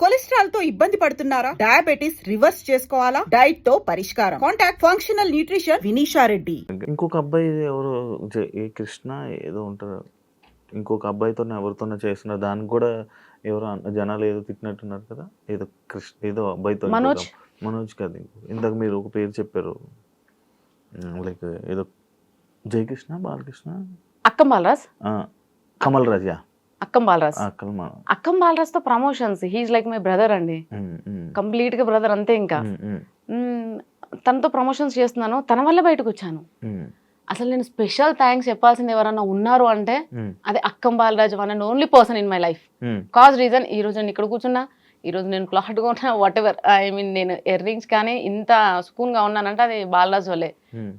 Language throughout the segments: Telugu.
కొలెస్ట్రాల్ తో ఇబ్బంది పడుతున్నారా? డయాబెటిస్ రివర్స్ చేసుకోవాలా? డైట్ తో పరిష్కారం. Contact functional nutrition Vinisha Reddy. ఇంకొక అబ్బాయి ఎవరో ఏ కృష్ణ ఏదో ఉంటారు, ఇంకొక అబ్బాయితో ఎవరితోనో చేస్తున్నారు, దానికి కూడా ఎవరో జనాలు ఏదో తిట్టినట్టున్నారు కదా, ఏదో కృష్ణ ఏదో అబ్బాయితో. మనోజ్ కాదు, ఇందాక మీరు ఒక పేరు చెప్పారు, లైక్ ఏదో జయకృష్ణ బాలకృష్ణ అక్కం బాలరాజ్, కమల్ రాజ్. అక్కం బాలరాజ్ తో promotions. He's like my brother అండి, కంప్లీట్ గా బ్రదర్ అంతే. ఇంకా తనతో ప్రమోషన్స్ చేస్తున్నాను, తన వల్ల బయటకు వచ్చాను. అసలు నేను స్పెషల్ థ్యాంక్స్ చెప్పాల్సింది ఎవరన్నా ఉన్నారు అంటే అది అక్కం Balaraj, one and only person in my life. Cause reason ఈ రోజు నేను ఇక్కడ కూర్చున్నా, ఈ రోజు నేను క్లాట్ కొన్నా, వాట్ ఎవర్, ఐ మీన్ నేను ఇయర్ రింగ్స్ కానీ ఇంత సుకూన్ గా ఉన్నానంటే అది బాలరాజ్ వల్లే.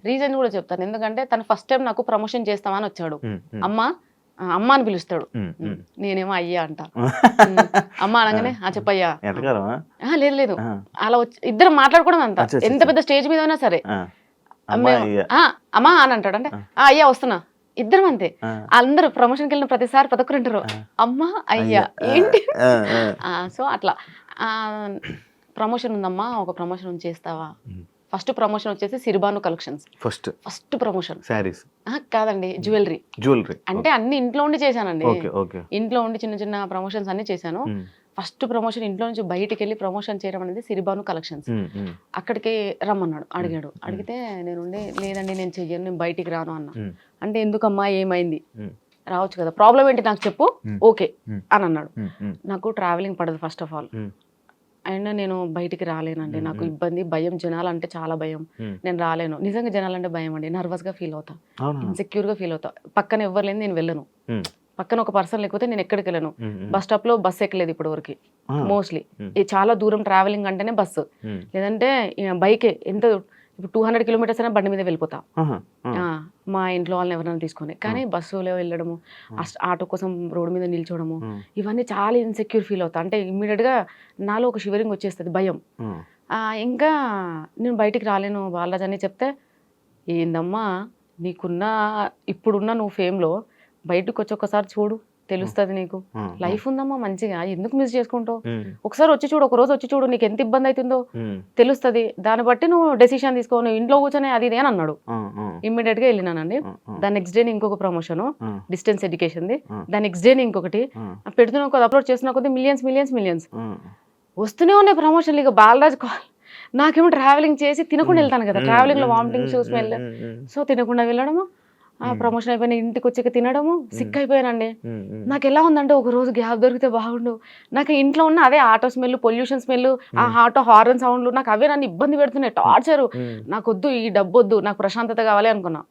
రీజన్ కూడా చెప్తాను, ఎందుకంటే తను ఫస్ట్ టైం నాకు ప్రమోషన్ చేస్తామని వచ్చాడు. అమ్మ అని పిలుస్తాడు, నేనేమో అయ్యా అంట. అమ్మ అనగానే చెప్పయ్యా, లేదు లేదు అలా వచ్చి ఇద్దరం మాట్లాడుకోవడం అంత. ఎంత పెద్ద స్టేజ్ మీద ఉన్నా సరే అమ్మా అని అంటాడు, అంటే అయ్యా వస్తున్నా, ఇద్దరం అంతే. అందరూ ప్రమోషన్కి వెళ్ళిన ప్రతిసారి ప్రతి ఒక్కరు అంటారు అమ్మా అయ్యా ఏంటి. సో అట్లా ప్రమోషన్ ఉందమ్మా, ఒక ప్రమోషన్ చేస్తావా. ఫస్ట్ ప్రమోషన్ వచ్చేసి సిరిబాను కలెక్షన్స్. ఫస్ట్ ప్రమోషన్ శారీస్ కాదండి, జ్యువెలరీ. అంటే అన్ని ఇంట్లో ఉండి చేశానండి, ఇంట్లో ఉండి చిన్న చిన్న ప్రమోషన్స్ అన్ని చేశాను. ఫస్ట్ ప్రమోషన్ ఇంట్లో నుంచి బయటికి వెళ్ళి ప్రమోషన్ చేయడం అనేది సిరిబాను కలెక్షన్స్. అక్కడికి రమ్మన్నాడు, అడిగితే నేను లేదండి నేను చెయ్యను, నేను బయటికి రాను అన్నా. అంటే ఎందుకమ్మా ఏమైంది, రావచ్చు కదా, ప్రాబ్లం ఏంటి నాకు చెప్పు, ఓకే అని అన్నాడు. నాకు ట్రావెలింగ్ పడదు ఫస్ట్ ఆఫ్ ఆల్, అండ్ నేను బయటికి రాలేనండి, నాకు ఇబ్బంది, భయం, జనాలంటే చాలా భయం, నేను రాలేను. నిజంగా జనాలంటే భయం అండి, నర్వస్ గా ఫీల్ అవుతా, ఇన్సెక్యూర్ గా ఫీల్ అవుతా. పక్కన ఎవరు లేని నేను వెళ్ళను, పక్కన ఒక పర్సన్ లేకపోతే నేను ఎక్కడికి వెళ్ళను. బస్ స్టాప్ లో బస్ ఎక్కలేదు ఇప్పటి వరకు మోస్ట్లీ. చాలా దూరం ట్రావెలింగ్ అంటేనే బస్సు, లేదంటే బైకే. ఎంత ఇప్పుడు 200 కిలోమీటర్స్ అయినా బండి మీద వెళ్ళిపోతా, మా ఇంట్లో వాళ్ళని ఎవరైనా తీసుకొని. కానీ బస్సులో వెళ్ళడము, ఆటో కోసం రోడ్డు మీద నిల్చోవడము, ఇవన్నీ చాలా ఇన్సెక్యూర్ ఫీల్ అవుతా. అంటే ఇమ్మీడియట్ గా నాలో ఒక షివరింగ్ వచ్చేస్తుంది, భయం. ఇంకా నేను బయటికి రాలేను బాలరాజ్ అని చెప్తే, ఏందమ్మా నీకున్న ఇప్పుడున్న నువ్వు ఫేమ్లో బయటకు వచ్చి ఒకసారి చూడు, తెలుస్తుంది నీకు, లైఫ్ ఉందమ్మా మంచిగా, ఎందుకు మిస్ చేసుకుంటావు, ఒకసారి వచ్చి చూడు, ఒక రోజు వచ్చి చూడు, నీకు ఎంత ఇబ్బంది అవుతుందో తెలుస్తుంది, దాన్ని బట్టి నువ్వు డెసిషన్ తీసుకో, నువ్వు ఇంట్లో కూర్చొని అది ఇది అని అన్నాడు. ఇమ్మీడియట్ గా వెళ్ళినానండి. దాని నెక్స్ట్ డే ఇంకొక ప్రమోషన్ డిస్టెన్స్ ఎడ్యుకేషన్ ది, దాని నెక్స్ట్ డే ఇంకొకటి పెడుతున్నా కొద్ది, అప్లోడ్ చేస్తున్నా కొద్ది మిలియన్స్ వస్తూనే ఉన్నాయి ప్రమోషన్లు. ఇక బాలరాజ్ నాకేమో ట్రావెలింగ్ చేసి తినకుండా వెళ్తాను కదా, ట్రావెలింగ్ లో వామిటింగ్ స్మెల్, సో తినకుండా వెళ్ళడము, ప్రమోషన్ అయిపోయిన ఇంటికి వచ్చాక తినడము, సిక్ అయిపోయానండి. నాకు ఎలా ఉందంటే ఒక రోజు గ్యాప్ దొరికితే బాగుండు. నాకు ఇంట్లో ఉన్న అదే ఆటో స్మెల్, పొల్యూషన్ స్మెల్, ఆ ఆటో హార్న్ సౌండ్లు, నాకు అవే నన్ను ఇబ్బంది పెడుతున్నాయి, టార్చరు. నాకు వద్దు, ఈ డబ్బు వద్దు, నాకు ప్రశాంతత కావాలి అనుకున్నా.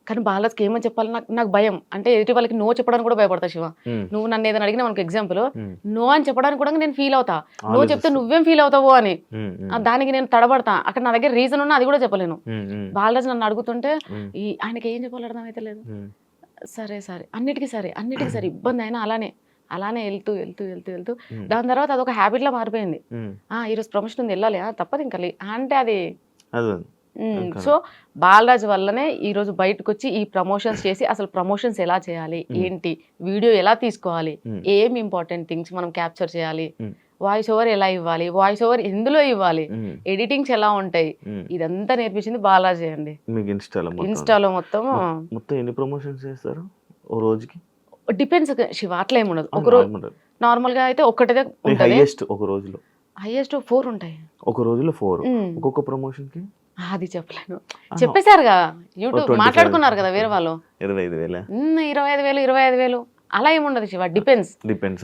కానీ బాలరాజ్కి ఏమని చెప్పాలి, నాకు భయం. అంటే ఎదుటి వాళ్ళకి నో చెప్పడానికి కూడా భయపడతా. శివ, నువ్వు నన్ను ఏదైనా అడిగినా మనకు ఎగ్జాంపుల్, నో అని చెప్పడానికి కూడా నేను ఫీల్ అవుతా, నో చెప్తే నువ్వేం ఫీల్ అవుతావు అని. దానికి నేను తడబడతా. అక్కడ నా దగ్గర రీజన్ ఉన్నా అది కూడా చెప్పలేను. బాలరాజ్ నన్ను అడుగుతుంటే ఆయనకి ఏం చెప్పాలి అర్థమైతే లేదు. సరే అన్నిటికీ సరే ఇబ్బంది అయినా అలానే వెళ్తూ దాని తర్వాత అదొక హ్యాబిట్ లా మారిపోయింది. ఈరోజు ప్రమోషన్ ఉంది, వెళ్ళాలి, తప్పదు ఇంకా అంటే అది. సో బాలరాజ్ వల్లనే ఈ రోజు బయటకు వచ్చి ఈ ప్రమోషన్స్ చేసి, అసలు ప్రమోషన్స్ ఎలా చేయాలి, ఏంటి, వీడియో ఎలా తీసుకోవాలి, ఏం ఇంపార్టెంట్ థింగ్స్ మనం క్యాప్చర్ చేయాలి, వాయిస్ ఓవర్ ఎలా ఇవ్వాలి, వాయిస్ ఓవర్ ఎందులో ఇవ్వాలి, ఎడిటింగ్స్ ఎలా ఉంటాయి, ఇదంతా నేర్పించింది బాలరాజ్ అండి. ఇన్స్టాలో మొత్తం ఎన్ని ప్రమోషన్స్ చేస్తారు ఓ రోజుకి? డిపెండ్స్ శివ, అట్లా ఏముండదు. ఒక రోజు నార్మల్ గా అయితే ఒక్కటే ఉంటుంది, ఒక రోజులో హైయెస్ట్ 4 ఉంటాయి. ఒక రోజులో 4, ఒక్కొక్క ప్రమోషన్ కి అది చెప్పలేను, చెప్పేశారుగా, యూట్యూబ్ మాట్లాడుకున్నారు కదా వేరే వాళ్ళు. 25,000 అలా ఏముండదు శివ, డిపెండ్స్.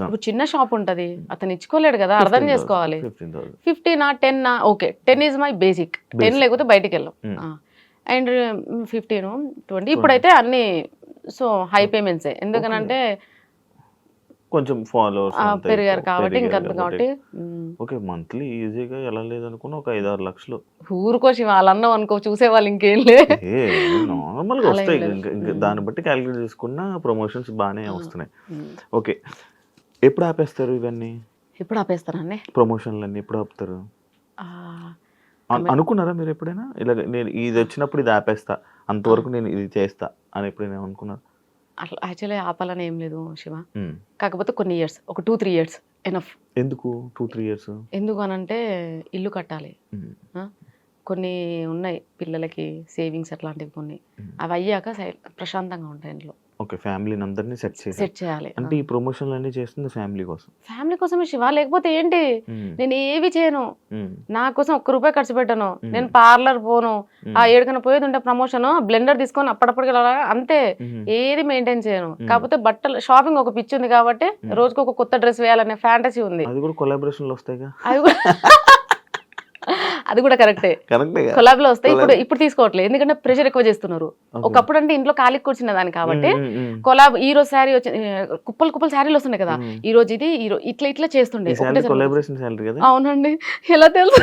ఇప్పుడు చిన్న షాప్ ఉంటది, అతను ఇచ్చుకోలేడు కదా, అర్థం చేసుకోవాలి. 15 10 ఓకే, 10 ఈజ్ మై బేసిక్, 10 లేకపోతే బయటికి వెళ్ళాం. అండ్ 15 20 ఇప్పుడైతే అన్ని సో హై పేమెంట్సే, ఎందుకనంటే కొంచెం ఫాలోవర్స్ పెరిగారు కాబట్టి. ఇంకంత కాబట్టి ఓకే, మంత్లీ ఈజీగా ఎలా లేదనుకున్నా ఒక 5-6 లక్షలు ఊరుకోసి వాళ్ళన్నాం అనుకో, చూసేవాళ్ళు ఇంకేం లేదు, నార్మల్ గా వస్తాయి. దాన్ని బట్టి క్యాలిక్యులేట్ చేసుకున్న ప్రమోషన్స్ బాగానే వస్తున్నాయి. ఓకే, ఎప్పుడు ఆపేస్తారు ఇవన్నీ? ఎప్పుడు ఆపేస్తారండి ప్రమోషన్లు అన్ని ఎప్పుడు ఆపుతారు అనుకున్నారా మీరు ఎప్పుడైనా? ఇలా నేను ఇది వచ్చినప్పుడు ఇది ఆపేస్తా, అంతవరకు నేను ఇది చేస్తా అని ఎప్పుడైనా అనుకున్నారు? అట్లా యాక్చువల్లీ ఆపాలని ఏం లేదు శివ, కాకపోతే కొన్ని ఇయర్స్, ఒక 2-3 ఇయర్స్ ఎనఫ్. ఎందుకు 2-3 ఇయర్స్? ఎందుకు అనంటే ఇల్లు కట్టాలి, కొన్ని ఉన్నాయి పిల్లలకి సేవింగ్స్ అట్లాంటివి కొన్ని, అవి అయ్యాక ప్రశాంతంగా ఉంటాయి ఇంట్లో. ఓకే, ఫ్యామిలీని అందరినీ సెట్ చేయాలి. అంటే ఈ ప్రమోషన్లు అన్ని చేస్తుంది ఫ్యామిలీ కోసం. ఫ్యామిలీ కోసమే శివ, లేకపోతే ఏంటి, నేను ఏవి చేయను, నా కోసం ₹1 ఖర్చు పెట్టను, నేను పార్లర్ పోను, ఆ ఏడుకన్నా పోయేది ఉంటే ప్రమోషన్ బ్లెండర్ తీసుకొని అప్పటికి అంతే, ఏది మెయింటైన్ చేయను. కాకపోతే బట్టలు షాపింగ్ ఒక పిచ్చి ఉంది కాబట్టి రోజుకి ఒక కొత్త డ్రెస్ వేయాలనే ఫ్యాంటసీ ఉంది. అది కూడా కొలాబరేషన్లు వస్తాయిగా. అది కూడా కరెక్టే, కొలాబ్ లో వస్తాయి. ఇప్పుడు తీసుకోవట్లేదు, ఎందుకంటే ప్రెషర్ ఎక్కువ చేస్తున్నారు. ఒకప్పుడు అంటే ఇంట్లో ఖాళీ కూర్చున్న దాన్ని కాబట్టి కొలాబ్, ఈ రోజు శారీ వచ్చి కుప్పలు శారీలు వస్తున్నాయి కదా, ఈ రోజు ఇది ఇట్లా చేస్తుండే. అవునండి, ఎలా తెలుసు?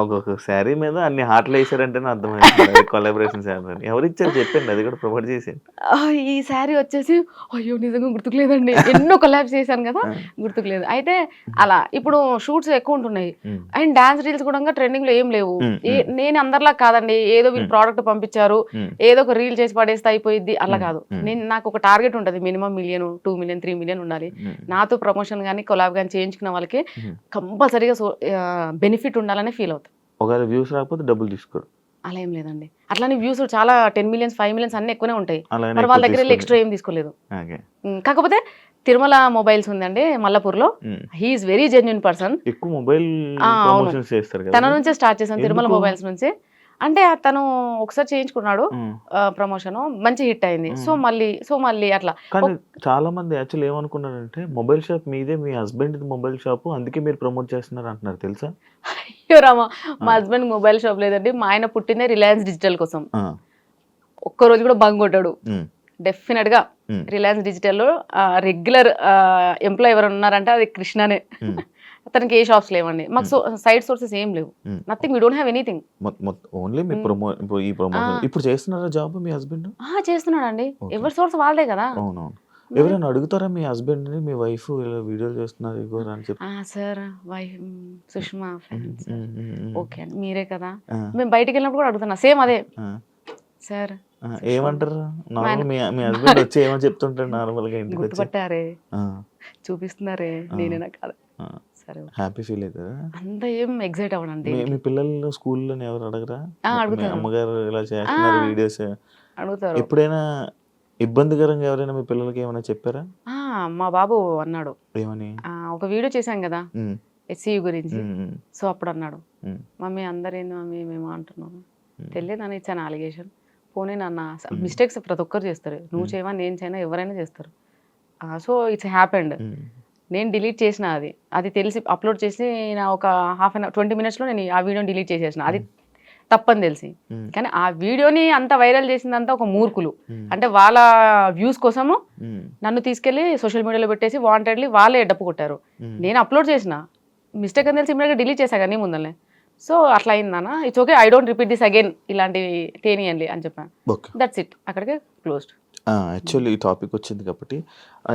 ఒక్కొక్క శారీ మీద అన్ని హార్ట్లు వేసారంటే అర్థమైంది కొలాబరేషన్ శారీ. ఎవరు ఇచ్చారు చెప్పండి, అది కూడా ప్రమోట్ చేసి. ఈ శారీ వచ్చేసి అయ్యో నిజంగా గుర్తుకు లేదండి, ఎన్నో కొలాబ్స్ చేశాను కదా, గుర్తుకు లేదు. అయితే అలా ఇప్పుడు షూట్స్ ఎక్కువ ఉంటున్నాయి, అండ్ డాన్స్ రీల్స్ కూడా ట్రెండింగ్ లో ఏం లేవు. నేను అందరిలా కాదండి, ఏదో వీళ్ళు ప్రోడక్ట్ పంపించారు, ఏదో ఒక రీల్ చేసి పడేస్తే అయిపోయింది, అలా కాదు. నాకు ఒక టార్గెట్ ఉంటుంది, మినిమం 1 మిలియన్, 2 మిలియన్, 3 మిలియన్ ఉండాలి. నాతో ప్రమోషన్ కానీ కొలాబ్ కానీ చేయించుకున్న వాళ్ళకి కంపల్సరీగా బెనిఫిట్ ఉండాలని ఫీల్ అవుతాం. ఒకవేళ వ్యూస్ రాకపోతే డబ్బులు తీసుకోరు, అలా ఏం లేదండి. అట్లానే వ్యూస్ చాలా 10 మిలియన్స్, 5 మిలియన్స్ అన్ని ఎక్కువనే ఉంటాయి, మరి వాళ్ళ దగ్గర ఎక్స్ట్రా ఏం తీసుకోలేదు. కాకపోతే తిరుమల మొబైల్స్ ఉందండి మల్లపూర్లో, హీఈస్ వెరీ జెన్యూన్ పర్సన్. ఎక్కువ మొబైల్ ప్రమోషన్స్ చేస్తారు కదా, తన నుంచే స్టార్ట్ చేశాను, తిరుమల మొబైల్స్ నుంచి. అంటే తను ఒకసారి చేయించుకున్నాడు ప్రమోషన్, మంచి హిట్ అయింది. సో మళ్ళీ అట్లా. కానీ చాలా మంది యాక్చువల్ ఏమనుకున్నారంటే మొబైల్ షాప్ మీదే, మీ హస్బెండ్ మొబైల్ షాప్, అందుకే మీరు ప్రమోట్ చేస్తున్నారు అంటున్నారు, తెలుసా? అయ్యో రామా, మా హస్బెండ్ మొబైల్ షాప్ లేదండి, మా ఆయన పుట్టిందే రిలయన్స్ డిజిటల్ కోసం. ఒక్కరోజు కూడా బంగ్ కొట్టాడు. డెఫినెట్ గా రిలయన్స్ డిజిటల్లో రెగ్యులర్ ఎంప్లాయ్ ఎవరు ఉన్నారంటే అది కృష్ణనే. అతనికి ఏ షాప్స్ లేవండి, మాకు సైడ్ సోర్సెస్ ఏం లేవు, nothing, we don't have anything. Only మీ ఈ ప్రమోషన్. ఇప్పుడు చేస్తున్నారా జాబ్ మీ హస్బెండ్? చేస్తున్నాడండి, ఎవరి సోర్స్ వాళ్ళదే కదా. అవునవును. ఎవరైనా అడుగుతారా మీ హస్బెండ్ ని, మీ వైఫ్ ఇలా వీడియోలు చేస్తున్నారు అని చెప్పి? Sir wife Sushma friends, okay అండి మీరే కదా, మేము బయటికి వెళ్ళినప్పుడు కూడా అడుగుతున్నా సేమ్ అదే. సార్ ఏమంటారు నార్మల్, మీ హస్బెండ్ వచ్చి ఏమని చెప్తుంటారు నార్మల్ గా? ఇంటికి గుర్తుపట్టారే, చూపిస్తున్నారే, నేనేనా కాదు. సరే, హ్యాపీ ఫీల్ అవుతారా? అంత ఏం ఎగ్జైట్ అవ్వడండి. మీ పిల్లలు స్కూల్లో ఎవరు అడగరా? అడుగుతారు, అమ్మగారు ఇలా చేస్తున్నారు వీడియోస్ అడుగుతారు. ఎప్పుడైనా ఇబ్బందికరంగా ఎవరైనా మీ పిల్లలకి ఏమైనా చెప్పారా? మా బాబు అన్నాడు, ఏమని? ఒక వీడియో చేశాం కదా SCU గురించి, సో అప్పుడు అన్నాడు, మమ్మీ అందరేంది మమ్మీ మేము అంటున్నాము, తెలియదు అని ఇచ్చాను అలిగేషన్. పోనీ నాన్న, మిస్టేక్స్ ప్రతి ఒక్కరు చేస్తారు, నువ్వు చేయవా నేను చేయనా ఎవరైనా చేస్తారు. So it's happened. నేను డిలీట్ చేసిన, అది తెలిసి అప్లోడ్ చేసి నా ఒక 20 minutesలో నేను ఆ వీడియోని డిలీట్ చేసేసిన, అది తప్పని తెలిసి. కానీ ఆ వీడియోని అంత వైరల్ చేసిందంతా ఒక మూర్ఖులు, అంటే వాళ్ళ వ్యూస్ కోసము నన్ను తీసుకెళ్లి సోషల్ మీడియాలో పెట్టేసి వాంటెడ్లీ వాళ్ళే డప్పు కొట్టారు. నేను అప్లోడ్ చేసిన, మిస్టేక్ అని తెలిసి ఇమీడియట్గా డిలీట్ చేశా కానీ ముందరనే. సో అట్లా అయిందన్న, it's okay, I don't repeat this again, ఇలాంటివి తేనియండి అని చెప్పాను. దట్స్ ఇట్, అక్కడికే క్లోజ్డ్. యాక్చువల్లీ ఈ టాపిక్ వచ్చింది కాబట్టి,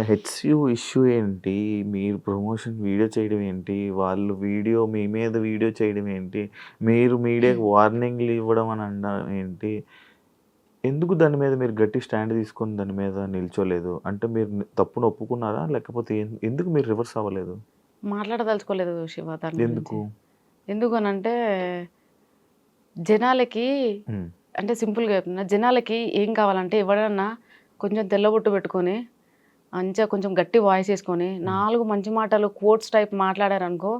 HCU ఇష్యూ ఏంటి, మీరు ప్రమోషన్ వీడియో చేయడం ఏంటి, వాళ్ళు వీడియో మీ మీద వీడియో చేయడం ఏంటి, మీరు మీడియాకి వార్నింగ్లు ఇవ్వడం అని అనడం ఏంటి, ఎందుకు దాని మీద మీరు గట్టి స్టాండ్ తీసుకొని దాని మీద నిల్చోలేదు? అంటే మీరు తప్పును ఒప్పుకున్నారా, లేకపోతే ఎందుకు మీరు రివర్స్ అవ్వలేదు? మాట్లాడదలుచుకోలేదు శివ దాని. ఎందుకు అనంటే జనాలకి, అంటే సింపుల్గా చెప్తున్నా, జనాలకి ఏం కావాలంటే ఎవడన్నా కొంచెం తెల్లబొట్టు పెట్టుకొని మంచిగా కొంచెం గట్టి వాయిస్ వేసుకొని 4 మంచి మాటలు కోట్స్ టైప్ మాట్లాడారనుకో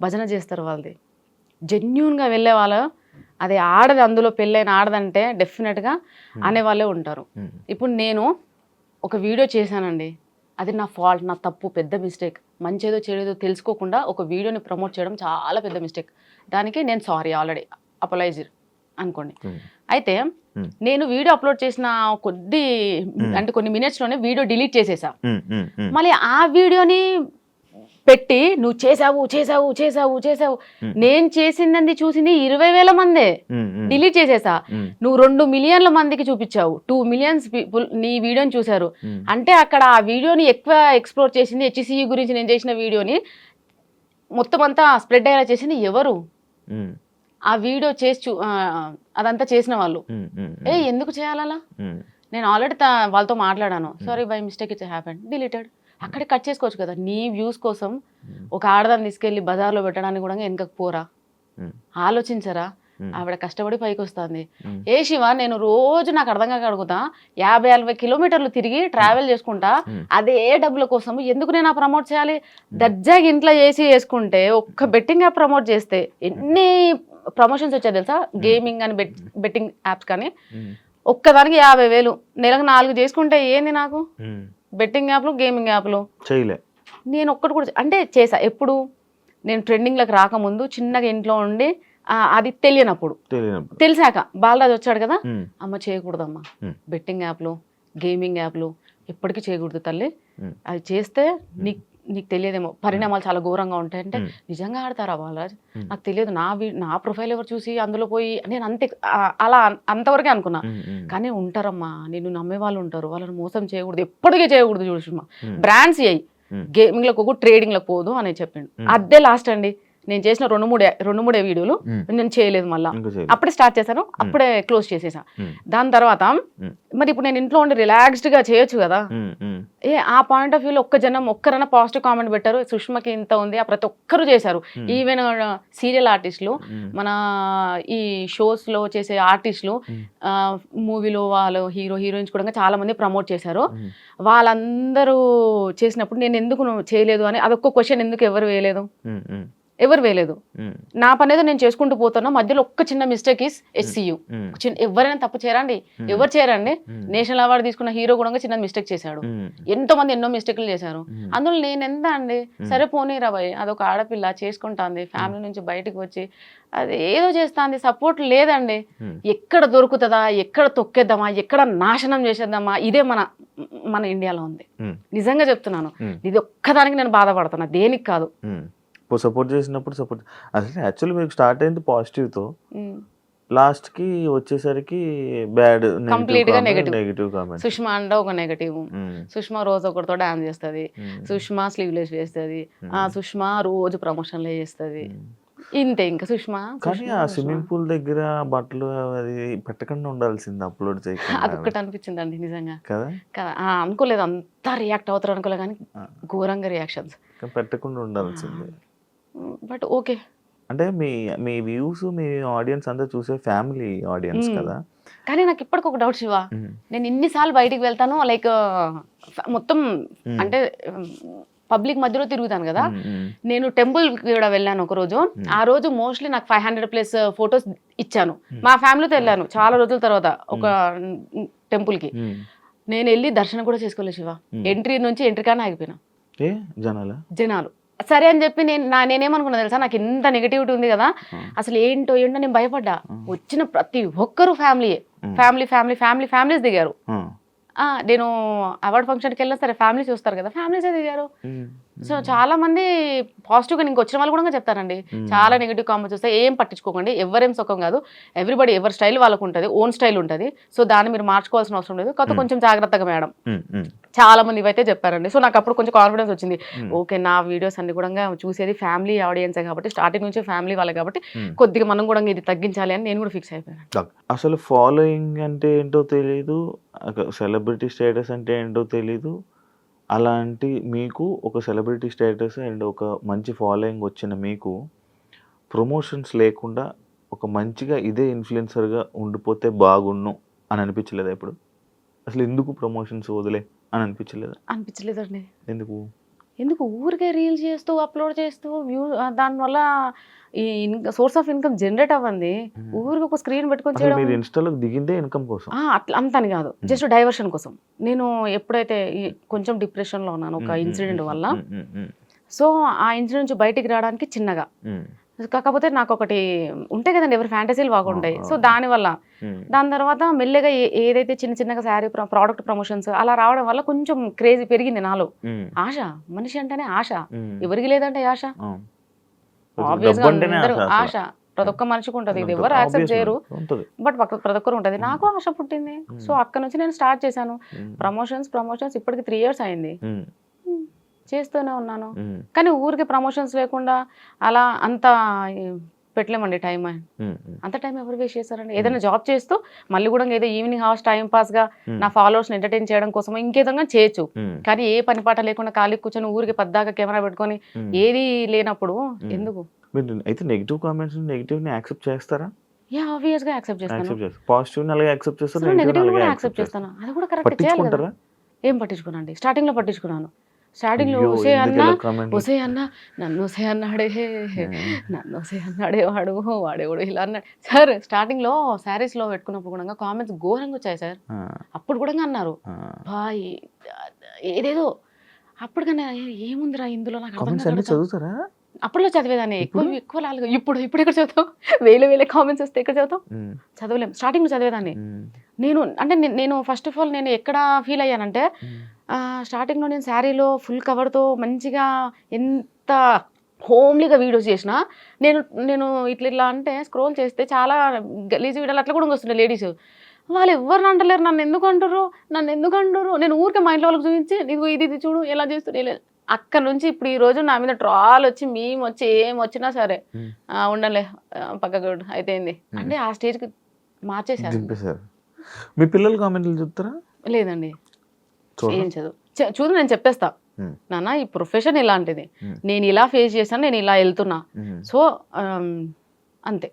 భజన చేస్తారు. వాళ్ళది జెన్యూన్గా వెళ్ళే వాళ్ళు, అది ఆడది, అందులో పెళ్ళైన ఆడదంటే డెఫినెట్గా అనేవాళ్ళే ఉంటారు. ఇప్పుడు నేను ఒక వీడియో చేశానండి, అది నా ఫాల్ట్, నా తప్పు, పెద్ద మిస్టేక్. మంచేదో చెడేదో తెలుసుకోకుండా ఒక వీడియోని ప్రమోట్ చేయడం చాలా పెద్ద మిస్టేక్. దానికి నేను సారీ ఆల్రెడీ అపోలైజ్ అనుకోండి. అయితే నేను వీడియో అప్లోడ్ చేసిన కొన్ని మినిట్స్లోనే వీడియో డిలీట్ చేసేసా. మళ్ళీ ఆ వీడియోని పెట్టి నువ్వు చేసావు చేసావు చేసావు చేసావు, నేను చేసింది చూసింది 20,000 మందే, డిలీట్ చేసేసా. నువ్వు 2 మిలియన్ల మందికి చూపించావు, 2 మిలియన్స్ పీపుల్ నీ వీడియోని చూశారు. అంటే అక్కడ ఆ వీడియోని ఎక్కువ ఎక్స్ప్లోర్ చేసింది, HCU గురించి నేను చేసిన వీడియోని మొత్తం అంతా స్ప్రెడ్ అయ్యేలా చేసింది ఎవరు? ఆ వీడియో చేసి అదంతా చేసిన వాళ్ళు. ఎందుకు చేయాలలా? నేను ఆల్రెడీ వాళ్ళతో మాట్లాడాను, sorry by mistake it's happened, deleted. అక్కడే కట్ చేసుకోవచ్చు కదా. నీ వ్యూస్ కోసం ఒక ఆడదాన్ని తీసుకెళ్ళి బజార్లో పెట్టడానికి కూడా వెనకకు పోరా, ఆలోచించరా? ఆవిడ కష్టపడి పైకి వస్తుంది. ఏ శివ, నేను రోజు నాకు అర్థం కాక అడుగుతా, 50-60 కిలోమీటర్లు తిరిగి ట్రావెల్ చేసుకుంటా, అదే డబ్బుల కోసం ఎందుకు నేను ప్రమోట్ చేయాలి? దర్జాగా ఇంట్లో చేసి చేసుకుంటే, ఒక్క బెట్టింగ్ యాప్ ప్రమోట్ చేస్తే ఎన్ని ప్రమోషన్స్ వచ్చాయి తెలుసా? గేమింగ్ అని బెట్టింగ్ యాప్స్ కానీ ఒక్కదానికి 50,000, నెలకు 4 చేసుకుంటే ఏంది నాకు? బెట్టింగ్ యాప్లు, గేమింగ్ యాప్లు చేయలే. నేను ఒక్కటి కూడా అంటే చేసా. ఎప్పుడు నేను ట్రెండింగ్లకు రాకముందు చిన్నగా ఇంట్లో ఉండి అది తెలియనప్పుడు, తెలిసాక బాలరాజు వచ్చాడు కదా, అమ్మ చేయకూడదమ్మా బెట్టింగ్ యాప్లు, గేమింగ్ యాప్లు ఎప్పటికీ చేయకూడదు తల్లి, అది చేస్తే నీకు తెలియదేమో పరిణామాలు చాలా ఘోరంగా ఉంటాయంటే, నిజంగా ఆడతారా బాలరాజ్? నాకు తెలియదు, నా ప్రొఫైల్ ఎవరు చూసి అందులో పోయి, నేను అలా అంతవరకే అనుకున్నా. కానీ ఉంటారమ్మా, నేను నమ్మే వాళ్ళు ఉంటారు, వాళ్ళని మోసం చేయకూడదు, ఎప్పటికీ చేయకూడదు. చూడమ్మా, బ్రాండ్స్ అయ్యి గేమింగ్లకు పోకు, ట్రేడింగ్లకు పోదు అని చెప్పిండు. అదే లాస్ట్ అండి. నేను చేసిన 2-3 వీడియోలు నేను చేయలేదు, మళ్ళీ అప్పుడే స్టార్ట్ చేశాను, అప్పుడే క్లోజ్ చేసేసా. దాని తర్వాత మరి ఇప్పుడు నేను ఇంట్లో ఉండి రిలాక్స్డ్ గా చేయొచ్చు కదా. ఆ పాయింట్ ఆఫ్ వ్యూలో ఒక్కరైనా పాజిటివ్ కామెంట్ పెట్టారు, సుష్మకి ఇంత ఉంది, ప్రతి ఒక్కరు చేశారు. ఈవెన్ సీరియల్ ఆర్టిస్టులు, మన ఈ షోస్ లో చేసే ఆర్టిస్టులు, మూవీలో వాళ్ళు హీరో హీరోయిన్స్ కూడా చాలా మంది ప్రమోట్ చేశారు. వాళ్ళందరూ చేసినప్పుడు నేను ఎందుకు చేయలేదు అని అదొక్క క్వశ్చన్ ఎందుకు ఎవరు వేయలేదు. నా పని ఏదో నేను చేసుకుంటూ పోతున్నా, మధ్యలో ఒక్క చిన్న మిస్టేక్ ఇస్ SCU. ఎవరైనా తప్పు చేయరండి, ఎవరు చేయరండి. నేషనల్ అవార్డు తీసుకున్న హీరో కూడా చిన్న మిస్టేక్ చేశాడు, ఎంతో మంది ఎన్నో మిస్టేక్లు చేశారు. అందులో నేను ఎంత అండి, సరే పోనీరా భయ్, అదొక ఆడపిల్ల చేసుకుంటాంది, ఫ్యామిలీ నుంచి బయటకు వచ్చి అది ఏదో చేస్తాంది, సపోర్ట్ లేదండి. ఎక్కడ దొరుకుతుందా, ఎక్కడ తొక్కేద్దామా, ఎక్కడ నాశనం చేసేద్దామా, ఇదే మన ఇండియాలో ఉంది. నిజంగా చెప్తున్నాను, ఇది ఒక్కదానికి నేను బాధపడుతున్నా, దేనికి కాదు. సపోర్ట్ చేసినప్పుడు సపోర్ట్, అసలు యాక్చువల్లీ మీకు స్టార్ట్ అయింది పాజిటివ్తో, లాస్ట్కి వచ్చేసరికి బ్యాడ్, నెగిటివ్ కామెంట్. సుష్మా అంటే ఒక నెగిటివ్, సుష్మా రోజు ఒకరితో డాన్స్ చేస్తుంది, సుష్మా స్లీవ్లెస్ చేస్తుంది, సుష్మా రోజు ప్రమోషన్లే చేస్తుంది, ఇంతే. ఇంకా సుష్మా కానీ ఆ స్విమ్మింగ్ పూల్ దగ్గర బట్టలు అది పెట్టకుండా ఉండాల్సింది, అప్లోడ్ చేయకుండా. అదొక్కటి అనిపించింది అండి నిజంగా కదా. అనుకోలేదు అంతా రియాక్ట్ అవుతారు అనుకోలేదు, కానీ ఘోరంగా రియాక్షన్స్. పెట్టకుండా ఉండాల్సింది. బట్ ఓకే, అంటే మీ వ్యూస్, మీ ఆడియన్స్ అంతా చూసే ఫ్యామిలీ ఆడియన్స్ కదా. కానీ నాకు ఇప్పటికి ఒక డౌట్ శివ, నేను ఇన్నిసార్లు బయటికి వెళ్తాను, లైక్ మొత్తం అంటే పబ్లిక్ మధ్యలో తిరుగుతాను కదా. నేను టెంపుల్ కూడా వెళ్ళాను ఒక రోజు. ఆ రోజు మోస్ట్లీ నాకు 500+ ఫొటోస్ ఇచ్చాను. మా ఫ్యామిలీతో వెళ్ళాను చాలా రోజుల తర్వాత ఒక టెంపుల్ కి. నేను వెళ్ళి దర్శనం కూడా చేసుకోలేదు శివ. ఎంట్రీ నుంచి ఎంట్రీ కానీ ఆగిపోయినా, జనాలు సరే అని చెప్పి నేనేమనుకున్నా తెలుసా, నాకు ఇంత నెగిటివిటీ ఉంది కదా, అసలు ఏంటో నేను భయపడ్డా. వచ్చిన ప్రతి ఒక్కరు ఫ్యామిలీస్ దిగారు. నేను అవార్డ్ ఫంక్షన్కి వెళ్ళినా సరే ఫ్యామిలీస్ చూస్తారు కదా, ఫ్యామిలీసే దిగారు. సో చాలా మంది పాజిటివ్గా ఇంక వచ్చిన వాళ్ళు కూడా చెప్తారండి, చాలా నెగిటివ్ కామెంట్స్ వస్తాయి, ఏం పట్టించుకోకండి, ఎవరేం సుఖం కాదు, ఎవ్రీబడి ఎవరి స్టైల్ వాళ్ళకు ఉంటుంది, ఓన్ స్టైల్ ఉంటుంది. సో దాన్ని మీరు మార్చుకోవాల్సిన అవసరం లేదు, కాకపోతే కొంచెం జాగ్రత్తగా మేడం. చాలా మంది ఇవైతే చెప్పారండి. సో నాకు అప్పుడు కొంచెం కాన్ఫిడెన్స్ వచ్చింది, ఓకే నా వీడియోస్ అన్ని కూడా చూసేది ఫ్యామిలీ ఆడియన్సే కాబట్టి, స్టార్టింగ్ నుంచి ఫ్యామిలీ వాళ్ళే కాబట్టి కొద్దిగా మనం కూడా ఇది తగ్గించాలి అని నేను కూడా ఫిక్స్ అయిపోయాను. అసలు ఫాలోయింగ్ అంటే ఏంటో తెలియదు, సెలబ్రిటీ స్టేటస్ అంటే ఏంటో తెలీదు. అలాంటి మీకు ఒక సెలబ్రిటీ స్టేటస్ అండ్ ఒక మంచి ఫాలోయింగ్ వచ్చిన మీకు ప్రమోషన్స్ లేకుండా ఒక మంచిగా ఇదే ఇన్ఫ్లుయెన్సర్గా ఉండిపోతే బాగుండు అని అనిపించలేదా ఇప్పుడు? అసలు ఎందుకు ప్రమోషన్స్ వదిలే అని అనిపించలేదండి. ఎందుకు ఊరికే రీల్స్ చేస్తూ అప్లోడ్ చేస్తూ దానివల్ల ఈ సోర్స్ ఆఫ్ ఇన్కమ్ జనరేట్ అవ్వండి. ఊరికి ఒక స్క్రీన్ పెట్టుకొని చేయడం, ఇన్స్టాలోకి దిగిందే ఇన్కమ్ కోసం, అట్లా అంతని కాదు, జస్ట్ డైవర్షన్ కోసం. నేను ఎప్పుడైతే కొంచెం డిప్రెషన్ లో ఉన్నాను ఒక ఇన్సిడెంట్ వల్ల, సో ఆ ఇన్సిడెంట్ నుంచి బయటికి రావడానికి చిన్నగా, కాకపోతే నాకు ఒకటి ఉంటాయి కదండి, ఎవరి ఫ్యాంటసీలు బాగుంటాయి. సో దానివల్ల దాని తర్వాత మెల్లగా ఏదైతే చిన్నగా శారీ ప్రోడక్ట్ ప్రమోషన్స్ అలా రావడం వల్ల కొంచెం క్రేజీ పెరిగింది నాలో. ఆశ, మనిషి అంటేనే ఆశ, ఎవరికి లేదంటే ఆశ, ఆబ్వియస్గా అందరూ ఆశ ప్రతి ఒక్క మనిషికి ఉంటుంది, ఇది ఎవరు యాక్సెప్ట్ చేయరు, బట్ ప్రతి ఒక్కరు ఉంటుంది. నాకు ఆశ పుట్టింది. సో అక్కడ నుంచి నేను స్టార్ట్ చేశాను ప్రమోషన్స్. ఇప్పటికి 3 years అయింది, చేస్తూనే ఉన్నాను. కానీ ఊరికి ప్రమోషన్స్ లేకుండా అలా అంత పెట్టలేమండి టైం. అంత టైం ఎవరు వేస్ట్ చేస్తారండి? ఏదైనా జాబ్ చేస్తూ మళ్ళీ కూడా ఏదో ఈవినింగ్ అవర్స్ టైం పాస్ గా నా ఫాలోవర్స్ ఎంటర్టైన్ చేయడం కోసం ఇంకేదంగా చేయొచ్చు. కానీ ఏ పని పాట లేకుండా ఖాళీ కూర్చొని ఊరికి పద్దాక కెమెరా పెట్టుకొని ఏది లేనప్పుడు ఎందుకు? మీరు అయితే నెగిటివ్ కామెంట్స్ నెగిటివ్ ని యాక్సెప్ట్ చేస్తారా? ఆబ్వియస్ గా యాక్సెప్ట్ చేస్తాను. పాజిటివ్ అలాగే యాక్సెప్ట్ చేస్తారు, నెగిటివ్ కూడా యాక్సెప్ట్ చేస్తాను. అది కూడా కరెక్ట్ చేయాలి కదా. ఏం పట్టించుకున్నాండి? స్టార్టింగ్ లో పట్టించుకున్నాను. స్టార్టింగ్ లో ఒసే అన్న నన్ను ఒసే అన్నాడే నన్ను ఒసే అన్నాడే వాడేవాడు ఇలా అన్నాడు సార్. స్టార్టింగ్ లో శారీస్ లో పెట్టుకున్నప్పుడు కూడా కామెంట్స్ ఘోరంగా వచ్చాయి సార్. అప్పుడు కూడా అన్నారు బాయ్ ఏదేదో. అప్పుడు కానీ ఏముందిరా ఇందులో నాకు అర్థం చదువుతారా? అప్పట్లో చదివేదాన్ని ఎక్కువ లాగా. ఇప్పుడు ఎక్కడ చదువుతాం? వేలే కామెంట్స్ వస్తే ఎక్కడ చదువుతాం? చదవలేం. స్టార్టింగ్ లో చదివేదాన్ని నేను ఫస్ట్ ఆఫ్ ఆల్ నేను ఎక్కడ ఫీల్ అయ్యానంటే స్టార్టింగ్ లో నేను శారీలో ఫుల్ కవర్తో మంచిగా ఎంత హోమ్లీగా వీడియోస్ చేసిన నేను ఇట్లా అంటే స్క్రోల్ చేస్తే చాలా గలీజ్ వీడియోలు అట్లా కూడా వస్తున్నాయి లేడీస్. వాళ్ళు ఎవరిని అంటలేరు, నన్ను ఎందుకు అంటారు. నేను ఊరికే మా ఇంట్లో వాళ్ళకి చూపించి ఇది చూడు ఎలా చేస్తున్నా. అక్కడ నుంచి ఇప్పుడు ఈ రోజు నా మీద ట్రాల్ వచ్చి మేము వచ్చి ఏం వచ్చినా సరే ఉండలే పక్కకు అయితే అంటే ఆ స్టేజ్కి మార్చేసారు. మీ పిల్లలు కామెంట్లు చూస్తారా? లేదండి, ఏం చూడు నేను చెప్పేస్తా నాన్న ఈ ప్రొఫెషన్ ఇలాంటిది, నేను ఇలా ఫేస్ చేశాను, నేను ఇలా వెళ్తున్నా. సో అంతే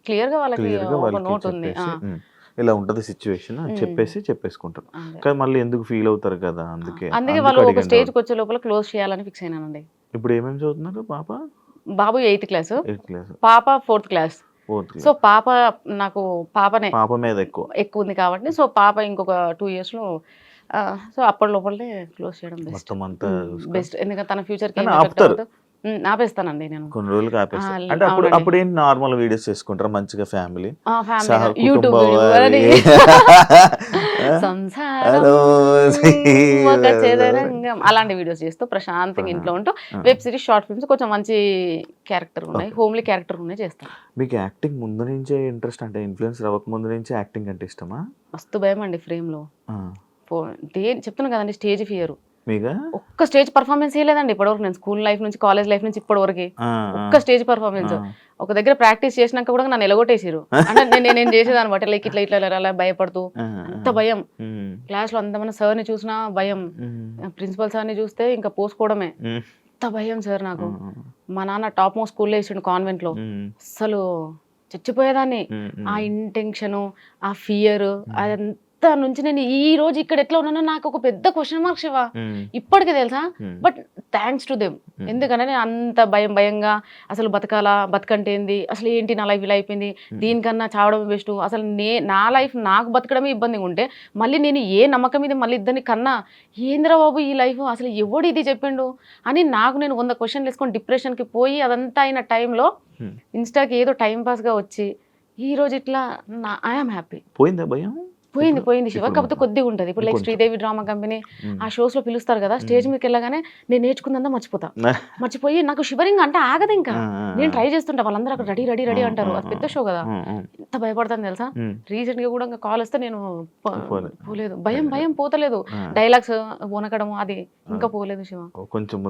క్లియర్ గా వాళ్ళకి ఒక నోట్ ఉంది. ఇలా ఉంటది సిచ్యువేషన్ చెప్పేసుకుంటారు. కానీ మళ్ళీ ఎందుకు ఫీల్ అవుతారు కదా, అందుకే వాళ్ళు ఒక స్టేజ్కి వచ్చే లోపల క్లోజ్ చేయాలని ఫిక్స్ అయినానండి. ఇప్పుడు ఏమేమి చదువుతున్నారు? బాబు 8th క్లాస్, పాప 4th క్లాస్. సో పాప నాకు పాప మీద ఎక్కువ ఉంది కాబట్టి సో పాప ఇంకొక 2 years లో సో అప్పటి లోపలే క్లోజ్ చేయడం బెస్ట్. ఎందుకంటే తన ఫ్యూచర్ కి ఆపేస్తానండి నేను కొన్ని రోజులకి ఆపేస్తాను. అంటే అప్పుడు ఏంటి నార్మల్ వీడియోస్ చేసుకుంటారా మంచిగా ఫ్యామిలీ యూట్యూబ్ అలాంటి వీడియోస్ చేస్తూ ప్రశాంతంగా ఇంట్లో ఉంటూ వెబ్ సిరీస్ షార్ట్ ఫిల్మ్స్ కొంచెం మంచి క్యారెక్టర్ ఉన్నాయి, హోమ్లీ క్యారెక్టర్ ఉన్నాయి చేస్తాను. మీకు యాక్టింగ్ ముందు నుంచే ఇంట్రెస్ట్, అంటే ఇన్ఫ్లుయెన్స్ అవ్వక ముందు నుంచే యాక్టింగ్ అంటే ఇష్టమా? మస్తు భయం అండి ఫ్రేమ్ లో. చెప్తున్నా కదండి స్టేజ్ ఫియర్. మీగా ఒక్క స్టేజ్ పర్ఫార్మెన్స్ లేదండి ఇప్పటివరకు. నేను స్కూల్ లైఫ్ నుంచి కాలేజ్ లైఫ్ నుంచి ఇప్పటి వరకు ఒక్క స్టేజ్ పర్ఫార్మెన్స్. ఒక దగ్గర ప్రాక్టీస్ చేసినాక కూడా నన్ను ఎలగొట్టేసారు. అంటే నేను చేసేదాన్ని బట్టి లైక్ ఇట్లా అలా భయపడుతూ అంత భయం. క్లాస్ లో అంతమంది సార్ ని చూసినా భయం, ప్రిన్సిపల్ సార్ ని చూస్తే ఇంకా పోసుకోవడమే. అంత భయం సార్ నాకు. మా నాన్న టాప్ మోస్ట్ స్కూల్లో వేసిండు కాన్వెంట్ లో. అసలు చచ్చిపోయేదాన్ని. ఆ ఇంటెన్షన్, ఆ ఫియర్, అదంతా నుంచి నేను ఈ రోజు ఇక్కడ ఎట్లా ఉన్నానో నాకు ఒక పెద్ద క్వశ్చన్ మార్క్ శివ ఇప్పటికే తెలుసా. But thanks to them. ఎందుకంటే నేను అంత భయంగా అసలు బతకంటే ఏంది, అసలు ఏంటి నా లైఫ్ ఇలా అయిపోయింది, దీనికన్నా చావడం బెస్ట్, అసలు నా లైఫ్ నాకు బతకడమే ఇబ్బందిగా ఉంటే మళ్ళీ నేను ఏ నమ్మకం మీద మళ్ళీ ఇద్దరిని కన్నా ఏంద్రా బాబు ఈ లైఫ్, అసలు ఎవడు ఇది చెప్పిండు అని నాకు నేను 100 క్వశ్చన్లు వేసుకొని డిప్రెషన్కి పోయి అదంతా అయిన టైంలో ఇన్స్టాకి ఏదో టైం పాస్గా వచ్చి ఈ రోజు ఇట్లా ఐఎమ్ హ్యాపీ. పోయిందా భయం? పోయింది శివ, కాకపోతే కొద్దిగా ఉంటుంది. ఇప్పుడు లైక్ శ్రీదేవి డ్రామా కంపెనీ ఆ షోస్ లో పిలుస్తారు కదా, స్టేజ్ మీదకి వెళ్ళగానే నేను నేర్చుకుందా మర్చిపోయి నాకు షివరింగ్ అంటే ఆగదు. ఇంకా నేను ట్రై చేస్తుంటా, వాళ్ళందరూ అక్కడ రెడీ అంటారు. అది పెద్ద షో కదా, ఎంత భయపడతాను తెలుసా. రీసెంట్ గా కూడా కాల్ వస్తే నేను పోలేదు, భయం పోతలేదు. డైలాగ్స్ వనకడం అది ఇంకా పోలేదు శివ. కొంచెం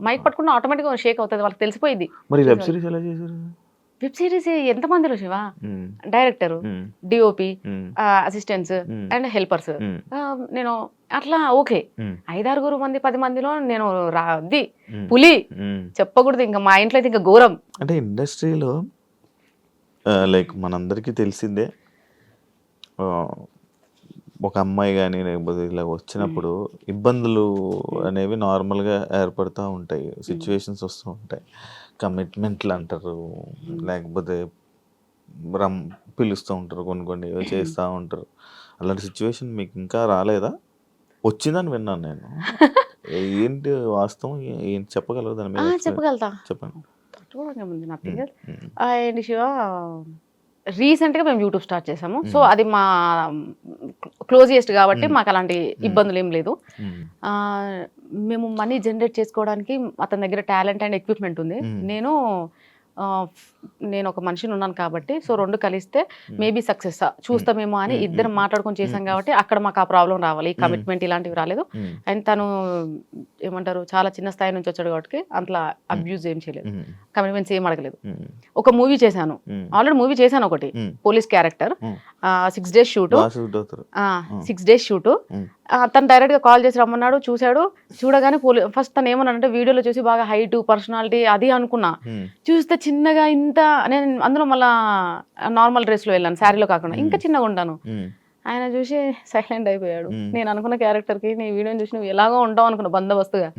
మైక్ పట్టుకున్న ఆటోమేటిక్ గా షేక్ అవుతుంది, వాళ్ళకి తెలిసిపోయింది. వెబ్ సిరీస్ ఎంత మందిలో Shiva, director, DOP, assistants and helpers. నేను అట్లా ఓకే 5-6 మంది 10 మందిలో నేను పులి చెప్పకూడదు. ఇంకా మా ఇంట్లో అయితే ఇంకా ఘోరం. అంటే ఇండస్ట్రీలో లైక్ మనందరికీ తెలిసిందే, ఒక అమ్మాయి కానీ లేకపోతే ఇలా వచ్చినప్పుడు ఇబ్బందులు అనేవి నార్మల్గా ఏర్పడుతూ ఉంటాయి, సిచ్యువేషన్స్ వస్తూ ఉంటాయి. కమిట్మెంట్లు అంటారు, లేకపోతే పిలుస్తూ ఉంటారు, కొన్ని చేస్తూ ఉంటారు. అలాంటి సిచ్యువేషన్ మీకు ఇంకా రాలేదా? వచ్చిందని విన్నాను నేను. ఏంటి వాస్తవం, ఏంటి చెప్పగలరు దాని మీద? చెప్పగలుగుతా, చెప్పండి. అండ్ శివ రీసెంట్గా మేము యూట్యూబ్ స్టార్ట్ చేసాము. సో అది మా క్లోజియస్ట్ కాబట్టి మాకు అలాంటి ఇబ్బందులు ఏం లేదు. మేము మనీ జనరేట్ చేసుకోవడానికి అతని దగ్గర టాలెంట్ అండ్ ఎక్విప్మెంట్ ఉంది. నేను నేను ఒక మనిషిని ఉన్నాను కాబట్టి సో 2 కలిస్తే మేబీ సక్సెస్ చూస్తామేమో అని ఇద్దరం మాట్లాడుకొని చేసాం కాబట్టి అక్కడ మాకు ఆ ప్రాబ్లం రావాలి, ఈ కమిట్మెంట్ ఇలాంటివి రాలేదు. అండ్ తను ఏమంటారు చాలా చిన్న స్థాయి నుంచి వచ్చాడు కాబట్టి అట్లా అబ్యూజ్ ఏం చేయలేదు, కమిట్మెంట్స్ ఏం అడగలేదు. ఒక మూవీ చేశాను, ఆల్రెడీ మూవీ చేశాను ఒకటి, police character, 6 days shoot, 6 days shoot. తను డైరెక్ట్ గా కాల్ చేసి రమ్మన్నాడు, చూశాడు. చూడగానే ఫస్ట్ తను ఏమన్నాడంటే వీడియోలో చూసి బాగా హైట్ పర్సనాలిటీ అది అనుకున్నా, చూస్తే చిన్నగా ఇంత, నేను అందులో మళ్ళా నార్మల్ డ్రెస్ లో వెళ్ళాను, శారీలో కాకుండా ఇంకా చిన్నగా ఉంటాను. ఆయన చూసి సైలెంట్ అయిపోయాడు. నేను అనుకున్న క్యారెక్టర్ కి నీ వీడియోని చూసి నువ్వు ఎలాగో ఉంటావు అనుకున్నా బందోబస్తుగా,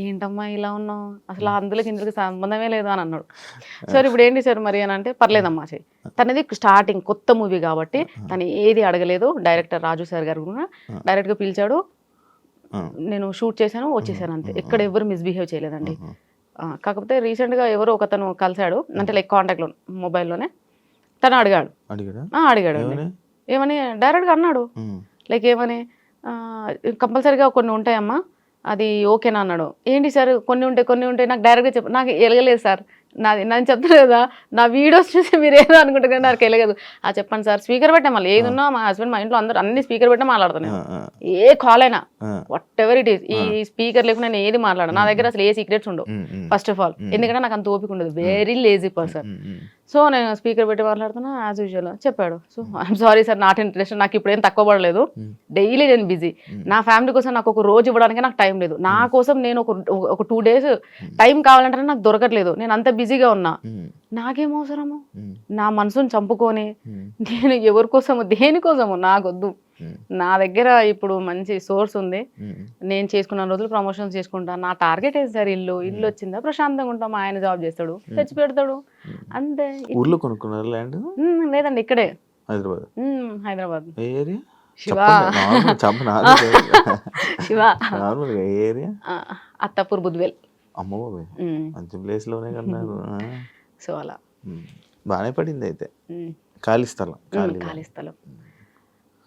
ఏంటమ్మా ఇలా ఉన్నావు అసలు అందులోకి ఇందులోకి సంబంధమే లేదు అని అన్నాడు. సార్ ఇప్పుడు ఏంటి సార్ మరి అని అంటే పర్లేదమ్మా చెయ్యి. తనది స్టార్టింగ్ కొత్త మూవీ కాబట్టి తను ఏది అడగలేదు. డైరెక్టర్ రాజు సార్ గారు కూడా డైరెక్ట్ గా పిలిచాడు, నేను షూట్ చేశాను వచ్చేసాను అంతే, ఎక్కడ ఎవరు మిస్బిహేవ్ చేయలేదండి. కాకపోతే రీసెంట్ గా ఎవరో ఒకతను కలిశాడు అంటే లైక్ కాంటాక్ట్ లో మొబైల్లోనే, తను అడిగాడు ఏమని డైరెక్ట్ గా అన్నాడు, లైక్ ఏమని కంపల్సరీగా కొన్ని ఉంటాయమ్మా అది ఓకేనా అన్నాడు. ఏంటి సార్ కొన్ని ఉంటాయి నాకు డైరెక్ట్గా చెప్ప, నాకు ఎలగలేదు సార్, నేను చెప్తాను కదా నా వీడియోస్ చూసి మీరు ఏదో అనుకుంటారు కానీ నాకు వెళ్ళగదు. చెప్పండి సార్, స్పీకర్ పెట్టా మళ్ళీ ఏది ఉన్నా మా హస్బెండ్ మా ఇంట్లో అందరూ అన్ని స్పీకర్ పెట్టే మాట్లాడతాను, ఏ కాల్ అయినా వాట్ ఎవర్ ఇట్ ఈస్, ఈ స్పీకర్ లేకుండా నేను ఏది మాట్లాడాను. నా దగ్గర అసలు ఏ సీక్రెట్స్ ఉండవు ఫస్ట్ ఆఫ్ ఆల్, ఎందుకంటే నాకు అంత ఓపిక ఉండదు, వెరీ లేజీ పర్సన్. సో నేను స్పీకర్ పెట్టి మాట్లాడుతున్నా యాజ్ యూజువల్. చెప్పాడు, so I'm sorry sir not interest, నాకు ఇప్పుడు ఏం తక్కువ పడలేదు, డైలీ నేను బిజీ, నా ఫ్యామిలీ కోసం నాకు ఒక రోజు ఇవ్వడానికి నాకు టైం లేదు, నా కోసం నేను ఒక 2 days టైం కావాలంటే నాకు దొరకట్లేదు, నేను అంత బిజీగా ఉన్నా, నాకేం అవసరము నా మనసుని చంపుకొని నేను ఎవరి కోసము దేనికోసము నాకొద్దు. నా దగ్గర ఇప్పుడు మంచి సోర్స్ ఉంది, నేను చేసుకున్న రోజులు ప్రమోషన్స్ చేసుకుంటా, నా టార్గెట్ ఏంటి సార్, ఇల్లు వచ్చిందా ప్రశాంతంగా ఉంటాం, ఆయన జాబ్ చేస్తాడు తెచ్చి పెడతాడు అంతే. ఊర్లో కొనుక్కున్నారు ల్యాండ్? లేదండి ఇక్కడే హైదరాబాద్. శివ అత్తాపూర్ బుద్వేల్. అమ్మ బాబాయ్ మంచి ప్లేస్ లోనే కన్నారు. సో అలా బాగానే పడింది అయితే. ఖాళీ స్థలం.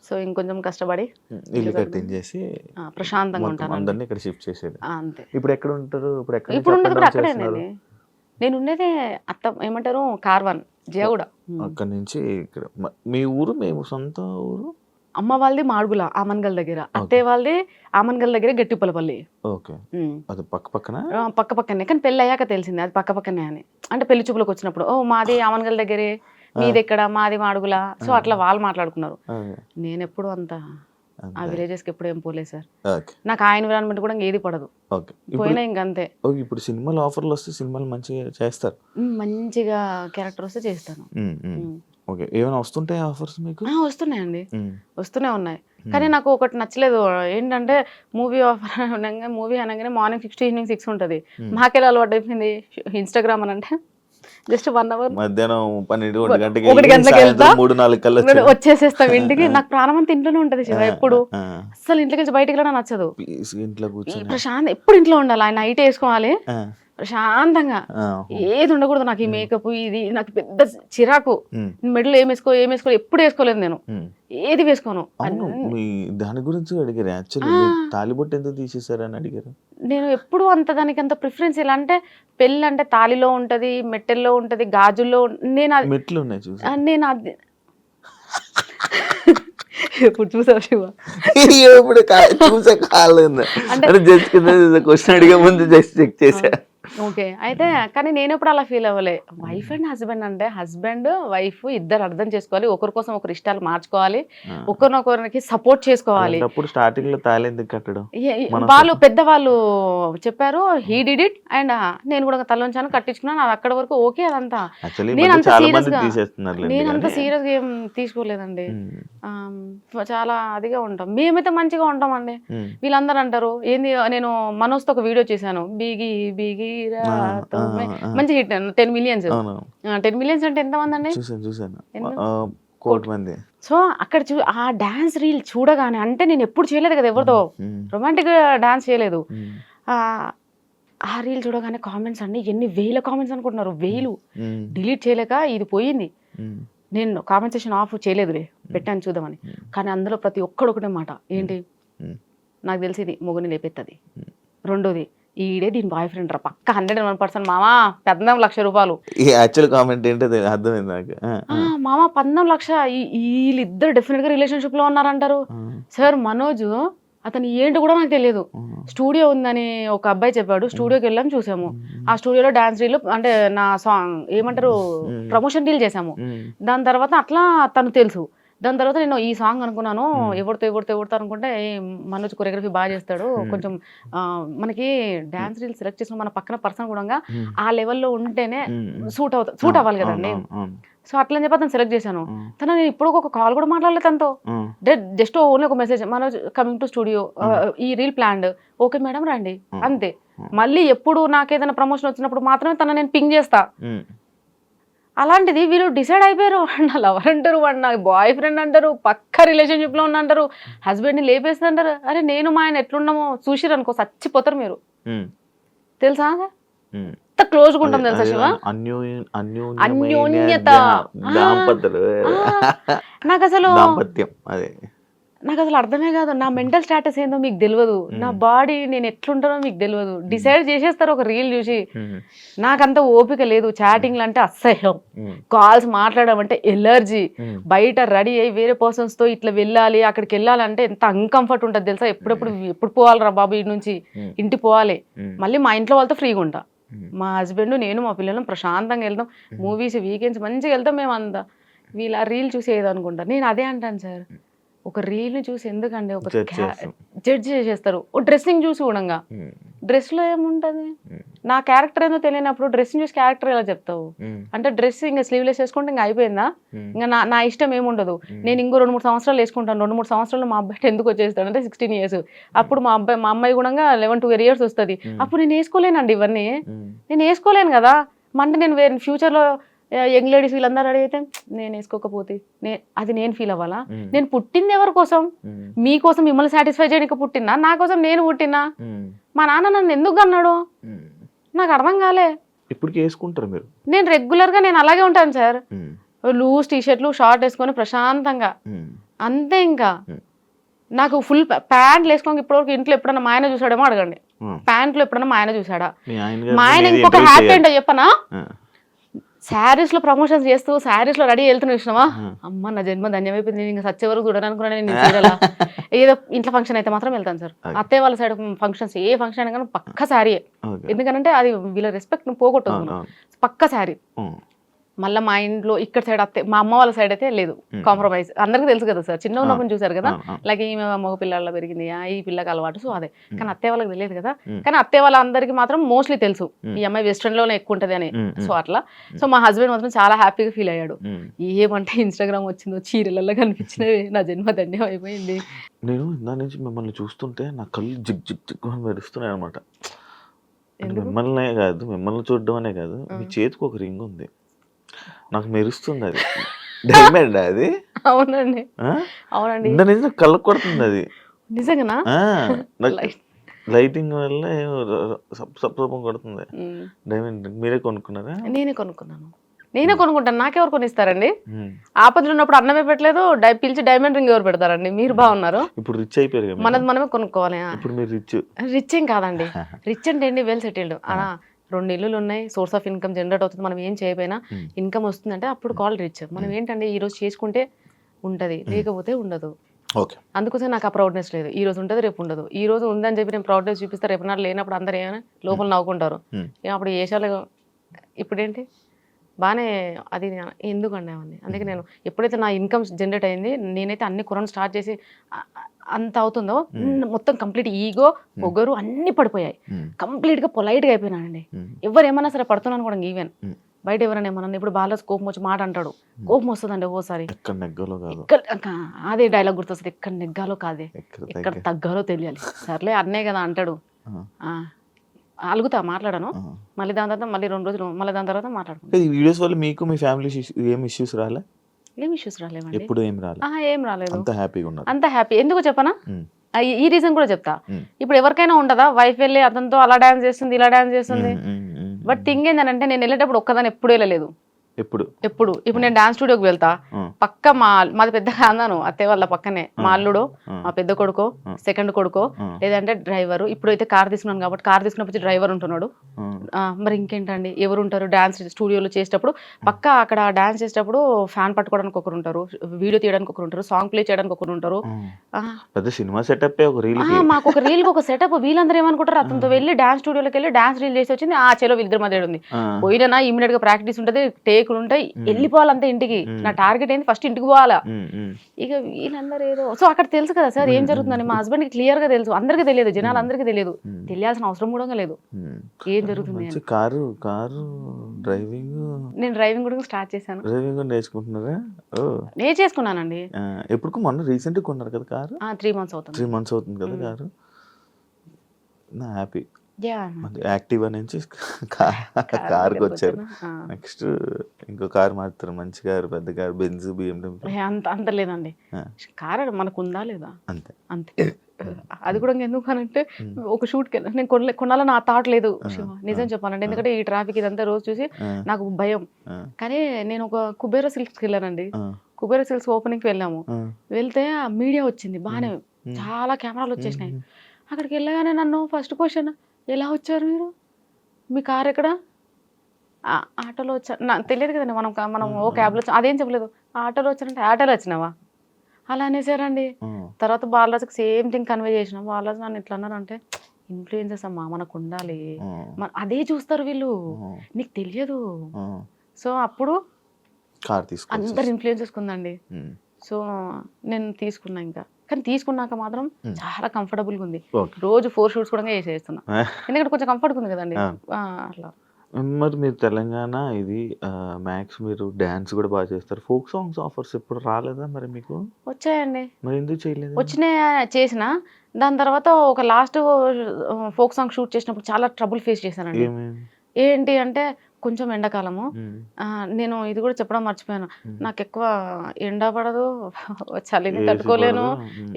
సో ఇంకొంచెం కష్టపడి ఇల్లు కట్టించేసి ప్రశాంతంగా ఉంటాను, అందరినీ ఇక్కడ షిఫ్ట్ చేసేది. అంతే. ఇప్పుడు ఎక్కడ ఉంటారు? ఇప్పుడు ఉండేది కూడా అక్కడేనండి, నేను ఉండేదే అత్త ఏమంటారు కార్వాన్ జయగూడ. అక్కడ నుంచి ఇక్కడ మీ ఊరు? మేము సొంత ఊరు. అమ్మ వాళ్ళది మాడుగుల ఆమన్గల్ దగ్గర, అత్తయ్య వాళ్ళది ఆమన్గల్ దగ్గర గట్టిపల్లపల్లి. ఓకే, అది పక్క పక్కనే, కానీ పెళ్ళి అయ్యాక తెలిసింది అది పక్క పక్కనే అని. అంటే పెళ్లి చూపులకు వచ్చినప్పుడు ఓ మాది ఆమన్గల్ దగ్గరే, మీది ఎక్కడ, మాది మాడుగుల. సో అట్లా వాళ్ళు మాట్లాడుకున్నారు. నేను ఎప్పుడు అంత ఆ విలేజెస్ కి ఎప్పుడు ఏం పోలేదు సార్, నాకు ఆ ఎన్విరాన్మెంట్ కూడా ఏది పడదు, పోయినా ఇంకంతే. ఇప్పుడు సినిమాలు ఆఫర్లు వస్తే సినిమాలు మంచిగా చేస్తారు, మంచిగా క్యారెక్టర్ వస్తే చేస్తాను. ఓకే, ఏమైనా వస్తుంటాయి ఆఫర్స్ మీకు? వస్తున్నాయండి, వస్తూనే ఉన్నాయి. కానీ నాకు ఒకటి నచ్చలేదు ఏంటంటే మూవీ ఆఫర్ అనగానే మార్నింగ్ 6 to evening 6 ఉంటుంది. మాకెలా అలవాటు అయిపోయింది ఇన్స్టాగ్రామ్ అని అంటే జస్ట్ 1 hour మధ్యాహ్నం 1 గంటలకు వెళ్తా 3-4 కల్లా వచ్చేసేస్తాం ఇంటికి. నాకు ప్రాణం అంతా ఇంట్లోనే ఉంటది శివ, ఎప్పుడు అసలు ఇంట్లోకి వెళ్ళి బయటకి వెళ్ళడం నచ్చదు. ప్రశాంత్ ఎప్పుడు ఇంట్లో ఉండాలి, ఆయన నైట్ వేసుకోవాలి ప్రశాంతంగా, ఏది ఉండకూడదు. నాకు ఈ మేకప్ ఇది నాకు పెద్ద చిరాకు. మెడలు ఏం వేసుకో ఎప్పుడు వేసుకోలేదు నేను, ఏది వేసుకోను. దాని గురించి అడిగారు యాక్చువల్లీ, తాలిబొట్టు ఎందుకు తీసేసారని అడిగారు. నేను ఎప్పుడు అంత దానికి అంత ప్రిఫరెన్స్ ఇలా అంటే పెళ్ళి అంటే తాలిలో ఉంటది, మెట్టెల్లో ఉంటది, గాజుల్లో. నేను మెట్లు ఉన్నాయి చూసి నేను అది ఎప్పుడు చూసావు శివ? ఎప్పుడు చూసా కాలేదు అంటే జస్ట్ క్వశ్చన్ అడిగే ముందు జస్ట్ చెక్ చేసా. ఓకే, అయితే కానీ నేను ఎప్పుడు అలా ఫీల్ అవ్వలే. వైఫ్ అండ్ హస్బెండ్ అంటే హస్బెండ్ వైఫ్ ఇద్దరు అర్థం చేసుకోవాలి, ఒకరి కోసం ఒకరి ఇష్టాలు మార్చుకోవాలి, ఒకరినొకరికి సపోర్ట్ చేసుకోవాలి. స్టార్టింగ్ లో తాళి ఎందుకు కట్టడం? వాళ్ళు పెద్దవాళ్ళు చెప్పారు, హీ డిడ్ ఇట్ అండ్ నేను కూడా తలొంచాను కట్టించుకున్నాను, అది అక్కడ వరకు ఓకే. అదంతా నేనంత సీరియస్ గా ఏం తీసుకోలేదండి, చాలా అదిగా ఉంటాం. మేమైతే మంచిగా ఉంటామండి. వీళ్ళందరూ అంటారు ఏంది, నేను మనోజ్తో ఒక వీడియో చేశాను, బీగి మంచి హిట్ 10 millions. 10 millions అంటే ఎంత మంది అండి? సో అక్కడ ఆ డాన్స్ రీల్ చూడగానే, అంటే నేను ఎప్పుడు చేయలేదు కదా ఎవరితో రొమాంటిక్ డాన్స్ చేయలేదు, ఆ రీల్ చూడగానే కామెంట్స్ అండి ఎన్ని వేల కామెంట్స్ అనుకుంటున్నారు, వేలు. డిలీట్ చేయలేక ఇది పోయింది. నేను కామెంట్ సెక్షన్ ఆఫ్ చేయలేదులే, పెట్టాను చూద్దామని. కానీ అందులో ప్రతి ఒక్కడు ఒకటే మాట ఏంటి, నాకు తెలిసి ఇది మొగుని లేపెత్తది, రెండోది ఈడే దీని బాయ్ ఫ్రెండ్ రా పక్క 101% మామా 14 లక్ష రూపాయలు. ఈ యాక్చువల్ కామెంట్ ఏంటో అర్థమైంది నాకు. మామా 14 లక్ష వీళ్ళిద్దరు డెఫినెట్ గా రిలేషన్షిప్ లో ఉన్నారంటారు. సార్ మనోజ్ అతను ఏంటి కూడా నాకు తెలియదు. స్టూడియో ఉందని ఒక అబ్బాయి చెప్పాడు, స్టూడియోకి వెళ్ళాము చూసాము. ఆ స్టూడియోలో డాన్స్ రీల్ అంటే నా సాంగ్ ఏమంటారు ప్రమోషన్ డీల్ చేసాము. దాని తర్వాత అట్లా తను తెలుసు. దాని తర్వాత నేను ఈ సాంగ్ అనుకున్నాను ఎవరితో అనుకుంటే మనోజ్ కొరియోగ్రఫీ బాగా చేస్తాడు కొంచెం మనకి డాన్స్ రీల్ సెలెక్ట్ చేసిన మన పక్కన పర్సన్ కూడా ఆ లెవెల్లో ఉంటేనే సూట్ అవ్వాలి కదండి. సో అట్లని చెప్పి అతను సెలెక్ట్ చేశాను. తను నేను ఇప్పుడు ఒక కాల్ కూడా మాట్లాడలేదు తనతో. జస్ట్ ఓన్లీ ఒక message Manoj coming to studio ఈ రీల్ ప్లాన్డ్ ఓకే మేడం రండి అంతే. మళ్ళీ ఎప్పుడు నాకేదైనా ప్రమోషన్ వచ్చినప్పుడు మాత్రమే తన నేను పింగ్ చేస్తా. అలాంటిది వీళ్ళు డిసైడ్ అయిపోయారు. నా లవర్ అంటారు, వాడు నా బాయ్ ఫ్రెండ్ అంటారు, పక్క రిలేషన్షిప్ లో ఉన్న అంటారు, హస్బెండ్ ని లేపేస్తుంది అంటారు. అరే నేను మా ఆయన ఎట్లున్నామో చూసిరు అనుకో చచ్చిపోతారు మీరు. తెలుసా ఎంత క్లోజ్ గా ఉంటాం తెలుసా శివ, అన్యోన్యత. నాకు అసలు అర్థమే కాదు. నా మెంటల్ స్టాటస్ ఏందో మీకు తెలియదు, నా బాడీ నేను ఎట్లుంటానో మీకు తెలియదు. డిసైడ్ చేసేస్తారు ఒక రీల్ చూసి. నాకంత ఓపిక లేదు. చాటింగ్లు అంటే అసహ్యం, కాల్స్ మాట్లాడడం అంటే ఎలర్జీ. బయట రెడీ అయ్యి వేరే పర్సన్స్ తో ఇట్లా వెళ్ళాలి అక్కడికి వెళ్ళాలంటే ఎంత అన్కంఫర్ట్ ఉంటుంది తెలుసా. ఎప్పుడు పోవాలరా బాబు ఇంటి నుంచి, ఇంటికి పోవాలి. మళ్ళీ మా ఇంట్లో వాళ్ళతో ఫ్రీగా ఉంటా. మా హస్బెండ్ నేను మా పిల్లలు ప్రశాంతంగా వెళ్తాం. మూవీస్ వీకెండ్స్ మంచిగా వెళ్తాం మేము అంతా. వీళ్ళ రీల్ చూసి ఏదనుకుంటా. నేను అదే అంటాను సార్, ఒక రీల్ని చూసి ఎందుకండి ఒక జడ్జ్ చేసేస్తారు. ఓ డ్రెస్సింగ్ చూసి కూడా డ్రెస్లో ఏముంటుంది, నా క్యారెక్టర్ ఏందో తెలియనప్పుడు డ్రెస్సింగ్ చూసి క్యారెక్టర్ ఎలా చెప్తావు అంటే డ్రెస్ ఇంకా స్లీవ్లెస్ వేసుకుంటే ఇంకా అయిపోయిందా, ఇంకా నా ఇష్టం ఏముండదు. నేను ఇంకో 2-3 సంవత్సరాలు వేసుకుంటాను. 2-3 సంవత్సరాలు మా అబ్బాయి ఎందుకు వచ్చేస్తాడు అంటే 16 years. అప్పుడు మా అమ్మాయి కూడా 11-12 years వస్తుంది. అప్పుడు నేను వేసుకోలేనండి ఇవన్నీ, నేను వేసుకోలేను కదా. అంటే నేను వేరే ఫ్యూచర్లో యంగ్ లేడీస్ వీళ్ళందరూ అడిగితే నేను వేసుకోకపోతే అది నేను ఫీల్ అవ్వాలా? నేను పుట్టింది ఎవరి కోసం? మీకోసం, మిమ్మల్ని సాటిస్ఫై చేయడానికి పుట్టినా, నా కోసం నేను పుట్టినా? మా నాన్న నన్ను ఎందుకు అన్నాడు నాకు అర్థం కాలే. ఇప్పుడు వేసుకుంటారు మీరు? నేను రెగ్యులర్ గా నేను అలాగే ఉంటాను సార్. లూజ్ టీషర్ట్లు షార్ట్ వేసుకొని ప్రశాంతంగా అంతే. ఇంకా నాకు ఫుల్ ప్యాంట్లు వేసుకోక ఇప్పటివరకు ఇంట్లో ఎప్పుడన్నా మా ఆయన చూసాడేమో అడగండి. ప్యాంట్లు ఎప్పుడన్నా మా ఆయన చూసాడా? మా ఆయన ఇంకొక హ్యాపీ ఏంటో చెప్పనా, శారీస్ లో ప్రమోషన్స్ చేస్తూ శారీస్ లో రెడీ వెళ్తున్నా చూసినావా, అమ్మ నా జన్మ ధన్యమైపోయింది. నేను ఇంకా సచ్చే వరకు చూడాలనుకున్నాను. నేను చీరలా ఏదో ఇంట్లో ఫంక్షన్ అయితే మాత్రం వెళ్తాను సార్. అత్తయ్య వాళ్ళ సైడ్ ఫంక్షన్స్ ఏ ఫంక్షన్ అయినా కానీ పక్క శారీ. ఎందుకంటే అది వీళ్ళ రెస్పెక్ట్ పక్కో పక్క శారీ. మళ్ళీ మా ఇంట్లో ఇక్కడ సైడ్ మా అమ్మ వాళ్ళ సైడ్ అయితే లేదు కాంప్రమైజ్. అందరికీ తెలుసు కదా సార్, చిన్న ఉన్నప్పుడు చూసారు కదా, లైక్ ఈమె మగ పిల్లల్లో పెరిగింది ఈ పిల్లకి అలవాటు. సో అదే, కానీ అత్తయ్య వాళ్ళకి తెలియదు కదా. కానీ అత్తయ్య వాళ్ళందరికీ మాత్రం మోస్ట్లీ తెలుసు ఈ అమ్మాయి వెస్ట్రన్ లోనే ఎక్కువ ఉంటది అని. సో అట్లా. సో మా హస్బెండ్ మాత్రం చాలా హ్యాపీగా ఫీల్ అయ్యాడు. ఏమంటే ఇన్స్టాగ్రామ్ వచ్చిందో చీరలలో కనిపించినవి, నా జన్మ ధన్యం అయిపోయింది. నేను దాని నుంచి మిమ్మల్ని చూస్తుంటే నా కళ్ళు జిగ్ జిగ్ జిగ్ మెరుస్తున్నాయి అనమాట. మిమ్మల్నే కాదు, మిమ్మల్ని చూడడం అనే కాదు, మీ చేతికి ఒక రింగ్ ఉంది, నాకు మెరుస్తుంది. అది డైమండ్ అది? అవునండి, అవునండి. నిజం కళ్ళకు కొడుతుంది అది. నిజంగా లైటింగ్ వల్ల సప్సపం కొడుతుంది. డైమండ్ మీరే కొనుక్కున్నారా? నేనే కొనుక్కుంటాను. నాకెవరు కొనిస్తారండి? ఆపదలు ఉన్నప్పుడు అన్నమే పెట్టలేదు, పిలిచి డైమండ్ రింగ్ ఎవరు పెడతారండి? మీరు బాగున్నారు. ఇప్పుడు రిచ్ అయిపోయారు, మనమే కొనుక్కోవాలి. ఇప్పుడు మీరు రిచ్ ఏం కాదండి. రిచ్ అంటే ఏంటి, వెల్ సెటిల్డ్. 2 ఇల్లులు ఉన్నాయి, సోర్స్ ఆఫ్ ఇన్కమ్ జనరేట్ అవుతుంది. మనం ఏం చేయకపోయినా ఇన్కమ్ వస్తుందంటే అప్పుడు కాల్ రిచ్. మనం ఏంటంటే ఈ రోజు చేసుకుంటే ఉంటది, లేకపోతే ఉండదు. అందుకోసం నాకు ఆ ప్రౌడ్నెస్ లేదు. ఈ రోజు ఉంటది, రేపు ఉండదు. ఈ రోజు ఉందని చెప్పి నేను ప్రౌడ్నెస్ చూపిస్తే రేపు నాడు లేనప్పుడు అందరు ఏమైనా లోపల నవ్వుకుంటారు. అప్పుడు ఏషాలు ఇప్పుడేంటి బాగానే అది ఎందుకండి అవన్నీ. అందుకే నేను ఎప్పుడైతే నా ఇన్కమ్ జనరేట్ అయింది, నేనైతే అన్ని కొనడం స్టార్ట్ చేసి అంత అవుతుందో మొత్తం కంప్లీట్ ఈగో పొగరు అన్ని పడిపోయాయి. కంప్లీట్ గా పొలైట్ గా అయిపోయినానండి. ఎవరు ఏమన్నా సరే పడుతున్నాను కూడా. ఈవెన్ బయట ఎవరైనా ఏమన్నా ఇప్పుడు బాగా కోపం వచ్చి మాట అంటాడు, కోపం వస్తుందండి ఓసారి. అదే డైలాగ్ గుర్తొస్తుంది, ఎక్కడ నెగ్గాలో కాదే ఎక్కడ తగ్గాలో తెలియాలి. సర్లే అన్నే కదా అంటాడు, అలుగుతా మాట్లాడాను. మళ్ళీ దాని తర్వాత మళ్ళీ 2 రోజులు మళ్ళీ దాని తర్వాత మాట్లాడుకుంటాను. ఈ వీడియోస్ వల్ల మీకు మీ ఫ్యామిలీ ఏం ఇష్యూస్ రాలే? ఏం ఇష్యూస్ రాలేవండి. ఎప్పుడు ఏం రాలేదు. అంత హ్యాపీగా ఉన్నారు. అంత హ్యాపీ. ఎందుకు చెప్పనా, ఈ రీజన్ కూడా చెప్తా. ఇప్పుడు ఎవరికైనా ఉండదా, వైఫ్ వెళ్ళి అతనితో అలా డాన్స్ చేస్తుంది ఇలా డాన్స్ చేస్తుంది. బట్ థింగ్ ఏంటంటే నేను వెళ్ళేటప్పుడు ఒక్కదాన్ని ఎప్పుడు వెళ్ళలేదు. ఇప్పుడు నేను డాన్స్ స్టూడియోకి వెళ్తా, పక్క మాది పెద్ద కాందాను అత్తయ్య వాళ్ళ పక్కనే మా అల్లుడు, మా పెద్ద కొడుకో, సెకండ్ కొడుకో, లేదంటే డ్రైవర్. ఇప్పుడైతే కార్ తీసుకున్నాను కాబట్టి కార్ తీసుకున్నప్పుడు డ్రైవర్ ఉంటున్నాడు. మరి ఇంకేంటండి ఎవరు ఉంటారు డాన్స్ స్టూడియోలో చేసేటప్పుడు? పక్క అక్కడ డాన్స్ చేసేటప్పుడు ఫ్యాన్ పట్టుకోవడానికి ఒకరు ఉంటారు, వీడియో తీయడానికి ఒకరు ఉంటారు, సాంగ్ ప్లే చేయడానికి ఒకరు ఉంటారు. సినిమా సెటప్ మాకు ఒక రీల్ ఒక సెటప్. వీళ్ళందరూ ఏమనుకుంటారు, అతనితో వెళ్ళి డాన్స్ స్టూడియోలోకి వెళ్ళి డాన్స్ రీల్ చేసి వచ్చింది, ఆ చెలో వీళ్ళిద్దరి మధ్య ఉంది. పోయినా ఇమీడియట్ గా ప్రాక్టీస్ ఉంటది, టేకులు ఉంటాయి, వెళ్ళిపోవాలంటే ఇంటికి. నా టార్గెట్ ఏంది ఫస్ట్ ఇంటికి పోవాలా. ఇక వీళ్ళందరూ ఏదో సో అక్కడ తెలుసు కదా సార్ ఏం జరుగుతుందని. మా హస్బెండ్ కి క్లియర్ గా తెలుసు, అందరికీ తెలియదు, జనాలు అందరికీ తెలియదు, తెలియాల్సిన అవసరం కూడా లేదు ఏం జరుగుతుంది. కారు డ్రైవింగ్ నేను డ్రైవింగ్ కూడా స్టార్ట్ చేశాను. డ్రైవింగ్ నేర్చుకుంటున్నారా? నేర్చేసుకున్నానండి. ఎప్పుడు మొన్న రీసెంట్ గా కొన్నారు కదా కారు? 3 months అవుతుంది. 3 months అవుతుంది కదా కారు. నా హ్యాపీ. యాక్టివా నుంచి కార్కి వచ్చారు. నెక్స్ట్ ఇంకో కార్ మారుతారు, మంచి కారు, పెద్ద కారు, బెంజ్, BMW. అంత లేదండి, కార్ మనకు ఉందా లేదా అంతే అంతే. అది కూడా ఎందుకు అనంటే ఒక షూట్ కి నేను కొనాలని నా థాట్ లేదు నిజం చెప్పాలంటే. ఎందుకంటే ఈ ట్రాఫిక్ ఇదంతా రోజు చూసి నాకు భయం. కానీ నేను ఒక కుబేరా సిల్క్స్కి వెళ్ళానండి. కుబేరా సిల్క్స్ ఓపెనింగ్ కి వెళ్ళాము. వెళ్తే ఆ మీడియా వచ్చింది బాగానే, చాలా కెమెరాలు వచ్చేసినాయి. అక్కడికి వెళ్ళగానే నన్ను ఫస్ట్ క్వశ్చన్, ఎలా వచ్చారు మీరు, మీ కార్ ఎక్కడ? ఆటోలో వచ్చా. నాకు తెలియదు కదండి, మనం ఓ క్యాబ్లో వచ్చా, అదేం చెప్పలేదు. ఆటోలో వచ్చారంటే ఆటోలో వచ్చినావా అలా అనేసారండి. తర్వాత బాలరాజుకి సేమ్ థింగ్ కన్వే చేసిన. బాలరాజు నన్ను ఇట్లా అన్నారంటే, ఇన్ఫ్లుయెన్సెస్ అమ్మా మనకు ఉండాలి, అదే చూస్తారు వీళ్ళు, నీకు తెలియదు. సో అప్పుడు అందరు ఇన్ఫ్లుయెన్సెస్ ఉందండి. సో నేను తీసుకున్నా ఇంకా. కానీ తీసుకున్నాక మాత్రం చాలా కంఫర్టబుల్గా ఉంది. రోజు 4 shoots కూడా చేసేస్తున్నా, ఎందుకంటే కొంచెం కంఫర్ట్గా ఉంది కదండి అట్లా. మరి మీరు తెలంగాణ ఇది మ్యాక్స్ మీరు డాన్స్ కూడా బాగా చేస్తారు. ఫోక్ సాంగ్స్ ఆఫర్స్ ఎప్పుడు రాలేదా మరి మీకు? వచ్చాయండి. మరి ఎందుకు చేయలేదు? వచ్చినాయి, చేసిన. దాని తర్వాత ఒక లాస్ట్ ఫోక్ సాంగ్ షూట్ చేసినప్పుడు చాలా ట్రబుల్ ఫేస్ చేశానండి. ఏంటి అంటే కొంచెం ఎండాకాలము, నేను ఇది కూడా చెప్పడం మర్చిపోయాను, నాకు ఎక్కువ ఎండ పడదు, చలిని తట్టుకోలేను,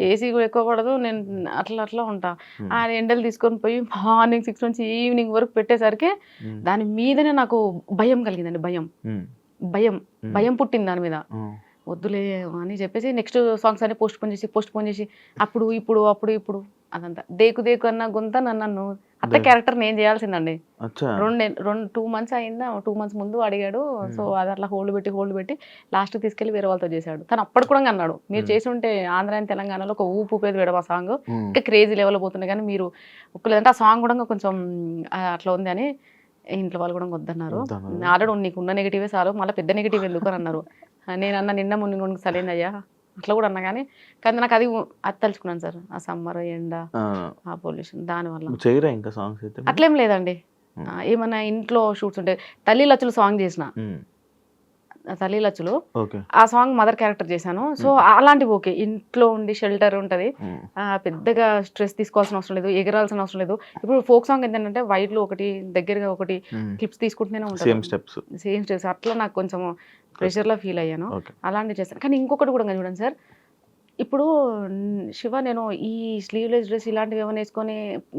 ఏసీ కూడా ఎక్కువ పడదు, నేను అట్లా ఉంటా. ఆ ఎండలు తీసుకొని పోయి మార్నింగ్ 6 నుంచి ఈవినింగ్ వరకు పెట్టేసరికి దాని మీదనే నాకు భయం కలిగిందండి. భయం పుట్టింది దాని మీద. వద్దులే అని చెప్పేసి నెక్స్ట్ సాంగ్స్ అన్ని పోస్ట్ పోన్ చేసి అప్పుడు ఇప్పుడు అదంతా దేకు అన్న గుంత నన్ను అట్లా క్యారెక్టర్ నేను చేయాల్సిందండి. 2 months అయిందా, 2 months ముందు అడిగాడు. సో అది అట్లా హోల్డ్ పెట్టి లాస్ట్ తీసుకెళ్లి వేరే వాళ్ళతో చేశాడు. తను అప్పుడు కూడా అన్నాడు, మీరు చేసి ఉంటే ఆంధ్ర అండ్ తెలంగాణలో ఒక ఊపేది వేయడం ఆ సాంగ్ ఇంకా క్రేజీ లెవెల్ పోతుంది, కానీ మీరు ఒక్కలేదంటే ఆ సాంగ్ కూడా కొంచెం అట్లా ఉంది అని ఇంట్లో వాళ్ళు కూడా వద్దన్నారు. ఆల్రెడీ నీకు ఉన్న నెగిటివే చాలు, మళ్ళీ పెద్ద నెగిటివ్ ఎందుకు అని అన్నారు. నేనన్నా నిన్న మొన్న సరైనయ్యా అట్లా కూడా అన్నా, కానీ నాకు అది తలుచుకున్నాను సార్. ఆ సమ్మర్ ఎండ, ఆ పొల్యూషన్, దానివల్ల ఇంకా సాంగ్స్ అట్లేం లేదండి. ఏమన్నా ఇంట్లో షూట్స్ ఉంటాయి. తల్లి లచ్చులు సాంగ్ చేసిన, తల్లి లచ్చులు ఆ సాంగ్ మదర్ క్యారెక్టర్ చేశాను. సో అలాంటివి ఓకే, ఇంట్లో ఉండి షెల్టర్ ఉంటది, పెద్దగా స్ట్రెస్ తీసుకోవాల్సిన అవసరం లేదు, ఎగరాల్సిన అవసరం లేదు. ఇప్పుడు ఫోక్ సాంగ్ ఏంటంటే వైడ్లు ఒకటి దగ్గరగా ఒకటి క్లిప్స్ తీసుకుంటూనే ఉంటాను, సేమ్ స్టెప్స్. అట్లా నాకు కొంచెం ప్రెషర్లో ఫీల్ అయ్యాను, అలాంటివి చేస్తాను. కానీ ఇంకొకటి కూడా చూడండి సార్, ఇప్పుడు శివ నేను ఈ స్లీవ్లెస్ డ్రెస్ ఇలాంటివి ఏమైనా వేసుకొని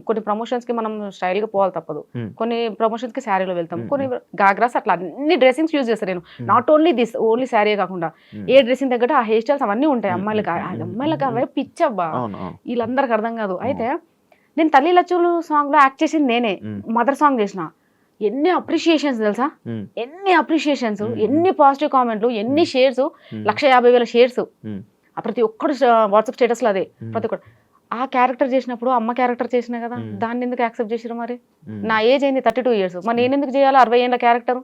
కొన్ని ప్రమోషన్స్కి మనం స్టైల్గా పోవాలి తప్పదు. కొన్ని ప్రమోషన్స్కి శారీలో వెళ్తాం, కొన్ని గాగ్రాస్, అట్లా అన్ని డ్రెస్సింగ్స్ యూజ్ చేస్తాను నేను. నాట్ ఓన్లీ శారీ కాకుండా ఏ డ్రెస్సింగ్ తగ్గట్టు ఆ హెయిర్ స్టైల్స్ అవన్నీ ఉంటాయి. అమ్మాయిలకు అవే పిచ్చబ్బా, వీళ్ళందరికి అర్థం కాదు. అయితే నేను తల్లి లచ్చులు సాంగ్లో యాక్ట్ చేసింది నేనే, మదర్ సాంగ్ చేసిన. ఎన్ని అప్రిషియేషన్స్ తెలుసా, ఎన్ని అప్రిషియేషన్స్, ఎన్ని పాజిటివ్ కామెంట్లు, ఎన్ని షేర్స్, 150,000 షేర్స్. ప్రతి ఒక్కరు వాట్సాప్ స్టేటస్లో అదే, ప్రతి ఒక్కరు. ఆ క్యారెక్టర్ చేసినప్పుడు అమ్మ క్యారెక్టర్ చేసినా కదా, దాన్ని ఎందుకు యాక్సెప్ట్ చేసారు? మరి నా ఏజ్ అయింది 32 years, మరి నేను ఎందుకు చేయాలి 60 ఏళ్ళ క్యారెక్టర్?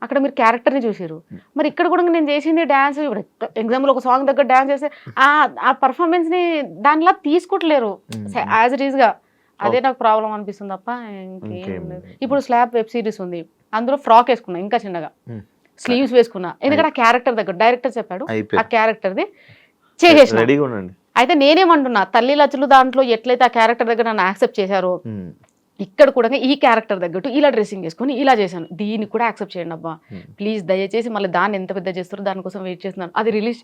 అక్కడ మీరు క్యారెక్టర్ని చూసారు. మరి ఇక్కడ కూడా నేను చేసింది డ్యాన్స్. ఇప్పుడు ఎగ్జాంపుల్ ఒక సాంగ్ దగ్గర డ్యాన్స్ చేస్తే ఆ పర్ఫార్మెన్స్ని దానిలా తీసుకోవట్లేరు యాజ్ ఇట్ ఈస్గా. అదే నాకు ప్రాబ్లం అనిపిస్తుంది తప్ప ఇంకేం లేదు. ఇప్పుడు స్లాబ్ వెబ్ సిరీస్ ఉంది, అందులో ఫ్రాక్ వేసుకున్నా, ఇంకా చిన్నగా స్లీవ్స్ వేసుకున్నా, ఎందుకంటే ఆ క్యారెక్టర్ దగ్గర డైరెక్టర్ చెప్పాడు ఆ క్యారెక్టర్ది చేసేసిన. అయితే నేనేమంటున్నా, తల్లి లచ్చులు దాంట్లో ఎట్లయితే ఆ క్యారెక్టర్ దగ్గర నన్ను యాక్సెప్ట్ చేశారో, ఇక్కడ కూడా ఈ క్యారెక్టర్ తగ్గట్టు ఇలా డ్రెస్సింగ్ చేసుకొని ఇలా చేశాను, దీన్ని కూడా యాక్సెప్ట్ చేయండి అబ్బా ప్లీజ్, దయచేసి. మళ్ళీ దాన్ని ఎంత పెద్ద చేస్తారో దానికోసం వెయిట్ చేస్తున్నాను. అది రిలీజ్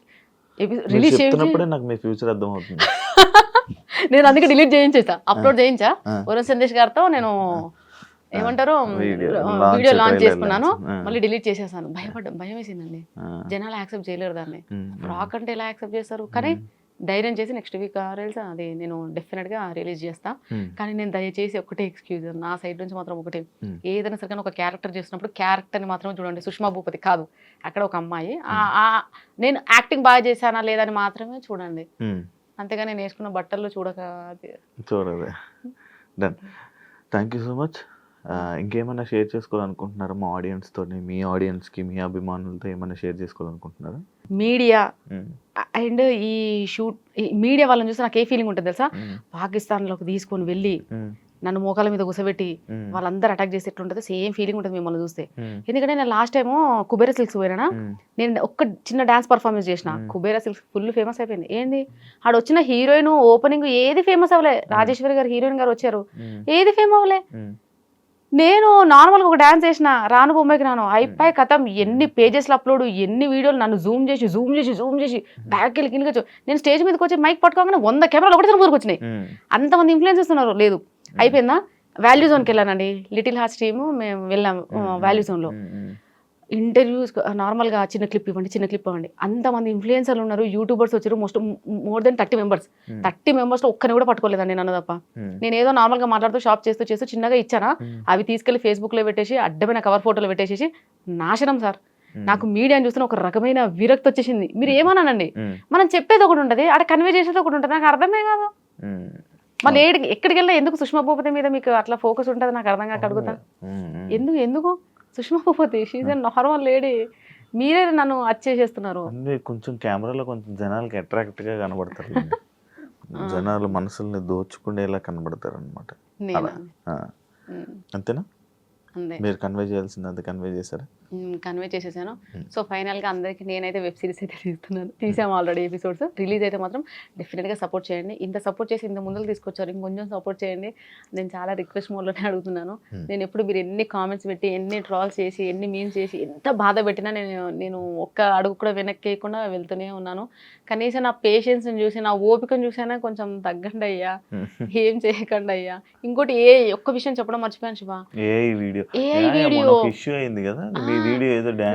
నేను అందుకే డిలీట్ చేయించేసా, అప్లోడ్ చేయించా. వరుణ్ సందేశ్ గారితో నేను ఏమంటారు Video video launch, launch trailer చేసుకున్నాను, launch. మళ్ళీ డిలీట్ చేసేసాను. భయం వేసిందండి. జనాలు యాక్సెప్ట్ చేయలేరు దాన్ని. ఫ్రాక్ అంటే ఎలా యాక్సెప్ట్ చేస్తారు? కానీ ధైర్యం చేసి నెక్స్ట్ వీక్ రీల్స్ అది నేను డెఫినెట్గా రిలీజ్ చేస్తా. కానీ నేను దయచేసి ఒకటే ఎక్స్క్యూజ్ నా సైడ్ నుంచి మాత్రం ఒకటే, ఏదైనా సరిగ్గా ఒక క్యారెక్టర్ చేసినప్పుడు క్యారెక్టర్ని మాత్రమే చూడండి. సుష్మా భూపతి కాదు, అక్కడ ఒక అమ్మాయి, నేను యాక్టింగ్ బాగా చేశానా లేదని మాత్రమే చూడండి. అంతేగా నేను వేసుకున్న బట్టల్లో చూడదు. Done. Thank you so much. ఇంకేమైనా షేర్ చేసుకోవాలనుకుంటున్నారా మా ఆడియన్స్ తోని, మీ ఆడియన్స్ కి, మీ అభిమానులతో ఏమైనా షేర్ చేసుకోవాలనుకుంటున్నారా? మీడియా అండ్ ఈ మీడియా వాళ్ళని చూస్తే నాకు ఏ ఫీలింగ్ ఉంటుంది తెలుసా? పాకిస్తాన్లోకి తీసుకొని వెళ్ళి నన్ను మోకాల మీద కూసబెట్టి వాళ్ళందరూ అటాక్ చేసి ఎట్లుంటుంది సేమ్ ఫీలింగ్ ఉంటుంది మిమ్మల్ని చూస్తే. ఎందుకంటే నేను లాస్ట్ టైము కుబేరా సిల్క్స్ పోయినా, నేను ఒక్క చిన్న డాన్స్ పర్ఫార్మెన్స్ చేసిన, కుబేరా సిల్క్స్ ఫుల్ ఫేమస్ అయిపోయింది. ఏంది ఆడ వచ్చిన హీరోయిన్ ఓపెనింగ్ ఏది ఫేమస్ అవ్వలే. రాజేశ్వరి గారు హీరోయిన్ గారు వచ్చారు, ఏది ఫేమ్ అవ్వలే. నేను నార్మల్గా ఒక డాన్స్ చేసిన, రాను బొమ్మకి రాను అయిపోయి కథం, ఎన్ని పేజెస్లో అప్లోడ్, ఎన్ని వీడియోలు నన్ను జూమ్ చేసి బ్యాక్ వెళ్ళి కిందకి. నేను స్టేజ్ మీదకి వచ్చి మైక్ పట్టుకోగానే 100 కెమెరాలు ఒకటి ఊరికి వచ్చినాయి. అంతమంది ఇన్ఫ్లుయెన్స్ ఉన్నారు. లేదు అయిపోయిందా, వాల్యూ జోన్కి వెళ్ళానండి. లిటిల్ హార్ట్స్ టీము మేము వెళ్ళాము వాల్యూ జోన్లో. ఇంటర్వ్యూస్ నార్మల్గా చిన్న క్లిప్ ఇవ్వండి. అంతమంది ఇన్ఫ్లుయెన్సర్లు ఉన్నారు, యూట్యూబర్స్ వచ్చారు, మోర్ దెన్ 30 మెంబర్స్. 30 మెంబర్స్లో ఒక్కరిని కూడా పట్టుకోలేదండి నన్ను తప్ప. నేను ఏదో నార్మల్గా మాట్లాడుతూ షాప్ చేస్తూ చిన్నగా ఇచ్చానా, అవి తీసుకెళ్లి ఫేస్బుక్లో పెట్టేసి అడ్డమైన కవర్ ఫోటోలు పెట్టేసి నాశనం సార్. నాకు మీడియాని చూస్తున్న ఒక రకమైన విరక్తి వచ్చేసింది. మీరు ఏమన్నానండి, మనం చెప్పేది ఒకటి ఉంటుంది, అక్కడ కన్వే చేసేది ఒకటి ఉంటుంది. నాకు అర్థమే కాదు. మళ్ళీ ఎక్కడికి వెళ్ళినా ఎందుకు సుష్మా భూపతి మీద మీకు అట్లా ఫోకస్ ఉంటుంది నాకు అర్థం కాక అడుగుతా. ఎందుకు Sushma Bhupathi she's a normal lady, మీరే నన్ను చేసేస్తున్నారు. కొంచెం కెమెరాలో కొంచెం జనాలకి అట్రాక్ట్ గా కనబడతారు. జనాలు మనసుల్ని దోచుకునేలా కనబడతారు అనమాట. అంతేనా? మీరు కన్వే చేయాల్సింది అంత కన్వే చేశారా? కన్వే చేసేసాను. సో ఫైనల్గా అందరికీ నేనైతే వెబ్ సిరీస్ అయితే తీసాము ఆల్రెడీ ఎపిసోడ్స్. రిలీజ్ అయితే మాత్రం డెఫినెట్గా సపోర్ట్ చేయండి. ఇంత సపోర్ట్ చేసి ఇంత ముందుకు తీసుకొచ్చారు, ఇంకొంచెం సపోర్ట్ చేయండి. నేను చాలా రిక్వెస్ట్ మోడ్లోనే అడుగుతున్నాను. నేను ఎప్పుడు మీరు ఎన్ని కామెంట్స్ పెట్టి, ఎన్ని ట్రాల్స్ చేసి, ఎన్ని మీమ్స్ చేసి, ఎంత బాధ పెట్టినా నేను ఒక్క అడుగు కూడా వెనక్కి వేయకుండా వెళ్తూనే ఉన్నాను. కనీసం నా పేషెన్స్ని చూసి, నా ఓపికను చూసైనా కొంచెం తగ్గండి అయ్యా, ఏం చేయకండి అయ్యా. ఇంకోటి ఒక్క విషయం చెప్పడం మర్చిపోయాను శివ,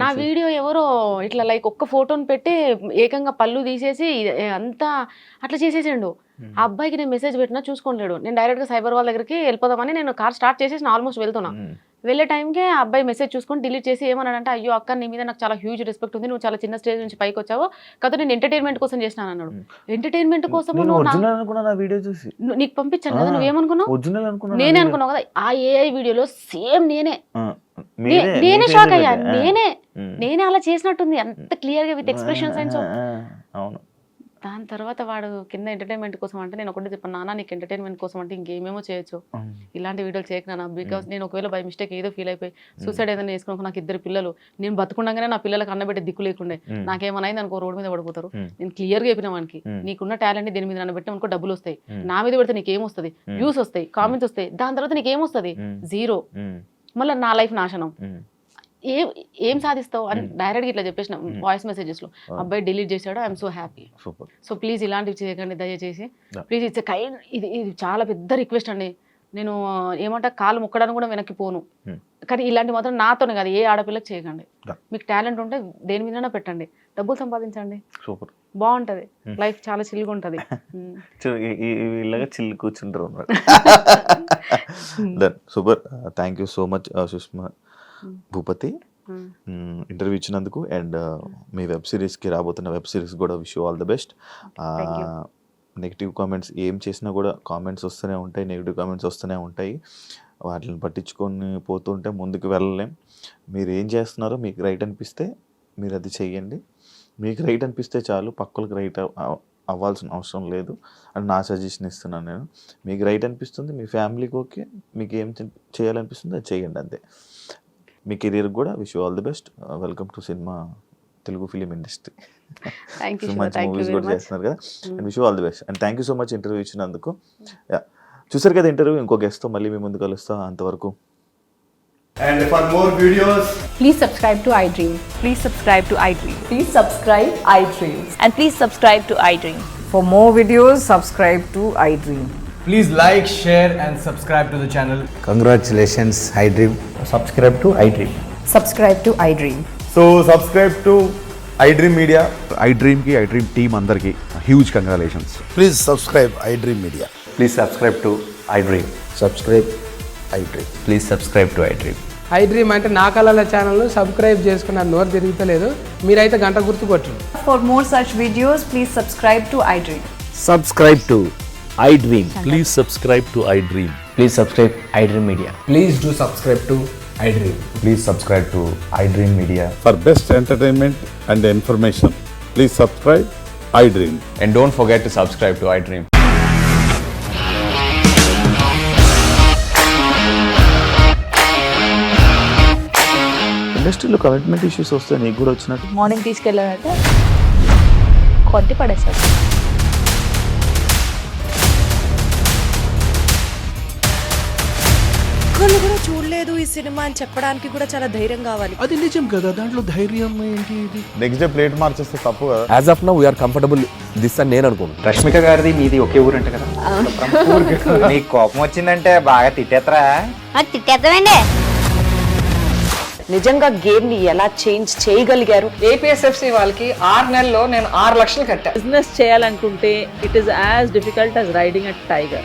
నా వీడియో ఎవరో ఇట్లా లైక్ ఒక్క ఫోటోని పెట్టి ఏకంగా పళ్ళు తీసేసి అంతా అట్లా చేసేసాడు. ఆ అబ్బాయికి నేను మెసేజ్ పెట్టినా చూసుకోలేడు. నేను డైరెక్ట్గా సైబర్ వాళ్ళ దగ్గరికి వెళ్ళిపోదామని నేను కార్ స్టార్ట్ చేసేసి ఆల్మోస్ట్ వెళ్తున్నా. వెళ్ళే టైంకే ఆ అబ్బాయి మెసేజ్ చూసుకొని డిలీట్ చేసి ఏమన్నాడంటే, అయ్యో అక్క నీ మీద నాకు చాలా హ్యూజ్ రెస్పెక్ట్ ఉంది, నువ్వు చాలా చిన్న స్టేజ్ నుంచి పైకి వచ్చావు కదా, నేను ఎంటర్టైన్మెంట్ కోసం చేసినాను అన్నాడు. ఎంటర్టైన్మెంట్ కోసం నీకు పంపించాను కదా, నువ్వేమనుకున్నావు? నేనే అనుకున్నావు కదా. ఆ ఏఐ వీడియోలో సేమ్ నేనే షాక్ అయ్యా. నేనే అలా చేసినట్టుంది, అంత క్లియర్ గా విత్ ఎక్స్ప్రెషన్స్ అండ్ సో. దాని తర్వాత వాడు కింద ఎంటర్టైన్మెంట్ కోసం అంటే నేను ఒకటి చెప్పాను, నాన్న నీకు ఎంటర్టైన్మెంట్ కోసం అంటే ఇంకేమేమో చేయొచ్చు, ఇలాంటి వీడియోలు చేయకు. బికాస్ నేను ఒకవేళ బై మిస్టేక్ ఏదో ఫీల్ అయిపోయి సూసైడ్ ఏదైనా వేసుకున్నాక నాకు 2 పిల్లలు, నేను బతుకుండగానే నా పిల్లలకు అన్నబెట్టే దిక్కు లేకుండే, నాకేమైనా అయింది అనుకో రోడ్డు మీద పడిపోతారు. నేను క్లియర్గా చెప్పిన వానికి, నీకున్న టాలెంట్ దీని మీద నన్ను పెట్టిన అనుకో డబ్బులు వస్తాయి, నా మీద పెడితే నీకేమొస్తుంది, వ్యూస్ వస్తాయి, కామెంట్స్ వస్తాయి, దాని తర్వాత నీకేమొస్తుంది, 0. మళ్ళీ నా లైఫ్ నాశనం. ఏం సాధిస్తావు అని డైరెక్ట్గా ఇట్లా చెప్పేసిన వాయిస్ మెసేజెస్లో. అబ్బాయి డిలీట్ చేశాడు, I'm so happy. So please ఇలాంటివి చేయకండి దయచేసి, ప్లీజ్. ఇట్స్ కైండ్, ఇది చాలా పెద్ద రిక్వెస్ట్ అండి. నేను ఏమంటా కాలు మొక్కడానికి కూడా వెనక్కి పోను, కానీ ఇలాంటి మాత్రం నాతోనే కాదు ఏ ఆడపిల్లకి చేయకండి. మీకు టాలెంట్ ఉంటే దేని మీదైనా పెట్టండి, డబ్బులు సంపాదించండి, బాగుంటది లైఫ్, చాలా చిల్గా ఉంటది. చిల్లు కూర్చుంటారు. Super, thank you so much Sushma Bhupathi interview ఇచ్చినందుకు. అండ్ మీ వెబ్ సిరీస్కి రాబోతున్న వెబ్ సిరీస్ కూడా wish you all the best. Negative comments ఏం చేసినా కూడా కామెంట్స్ వస్తూనే ఉంటాయి, నెగిటివ్ కామెంట్స్ వస్తూనే ఉంటాయి. వాటిని పట్టించుకొని పోతుంటే ముందుకు వెళ్ళలేం. మీరు ఏం చేస్తున్నారో మీకు రైట్ అనిపిస్తే మీరు అది చెయ్యండి. మీకు రైట్ అనిపిస్తే చాలు, పక్కలకు రైట్ అవ్వాల్సిన అవసరం లేదు అని నా సజెషన్ ఇస్తున్నాను నేను. మీకు రైట్ అనిపిస్తుంది, మీ ఫ్యామిలీకి ఓకే, మీకు ఏం చేయాలనిపిస్తుంది అది చేయండి అంతే. మీ కెరీర్ కూడా wish you all the best. Welcome to cinema Telugu film industry. మంచి మూవీస్ కూడా చేస్తున్నారు కదా, and wish you all the best. And thank you so much interview ఇచ్చినందుకు. చూసారు కదా ఇంటర్వ్యూ, ఇంకో గెస్ట్తో మళ్ళీ మీ ముందు కలుస్తా. అంతవరకు. And for more videos, please subscribe to iDream. Please subscribe to iDream. Please subscribe iDream. And please subscribe to iDream. For more videos, subscribe to iDream. Please like, share and subscribe to the channel. Congratulations, iDream. Subscribe to iDream. Subscribe to iDream. So subscribe to iDream Media. iDream ki iDream team andarki huge congratulations. Please subscribe iDream Media. Please subscribe to iDream. Subscribe iDream. Please subscribe to iDream. iDream అంటే నా కళల ఛానల్ సబ్స్క్రైబ్ చేసుకున్న నోరు తిరుగుతలేదు మీరైతే గంట గుర్తు కొట్టండి. For more such videos, please subscribe to iDream. Subscribe to iDream. Please subscribe to iDream. Please subscribe iDream Media. Please do subscribe to iDream. Please subscribe to iDream Media. For best entertainment and information, please subscribe iDream. And don't forget to subscribe to iDream. ఇండస్ట్రీలో కమిట్మెంట్ ఇష్యూస్ వస్తే నీకు కూడా వచ్చినట్టు మార్నింగ్ తీసుకెళ్ళాడంటే కొట్టి పడేశాడు. ఒక్కళ్ళు కూడా చూడలేదు ఈ సినిమా అని చెప్పడానికి కూడా చాలా ధైర్యం కావాలి. అది నిజం కదా, దాంట్లో ధైర్యం ఏంటి? ఇది నెక్స్ట్ డే ప్లేట్ మార్చేస్తే తప్పు కదా. As of now we are comfortable this అని నేను అనుకుంటున్నాను. రష్మిక గారిది మీది ఒకే ఊరంట కదా? నీకు కోపం వచ్చిందంటే బాగా తిట్టేత్తరా? తిట్టేద్దామండి. నిజంగా గేమ్ ని ఎలా చేంజ్ చేయగలిగారు? ఏపీఎస్ఎఫ్సి వాళ్ళకి 6 నెలల్లో నేను 6 లక్షలు కట్టా. బిజినెస్ చేయాలనుకుంటే it is as difficult as riding a tiger.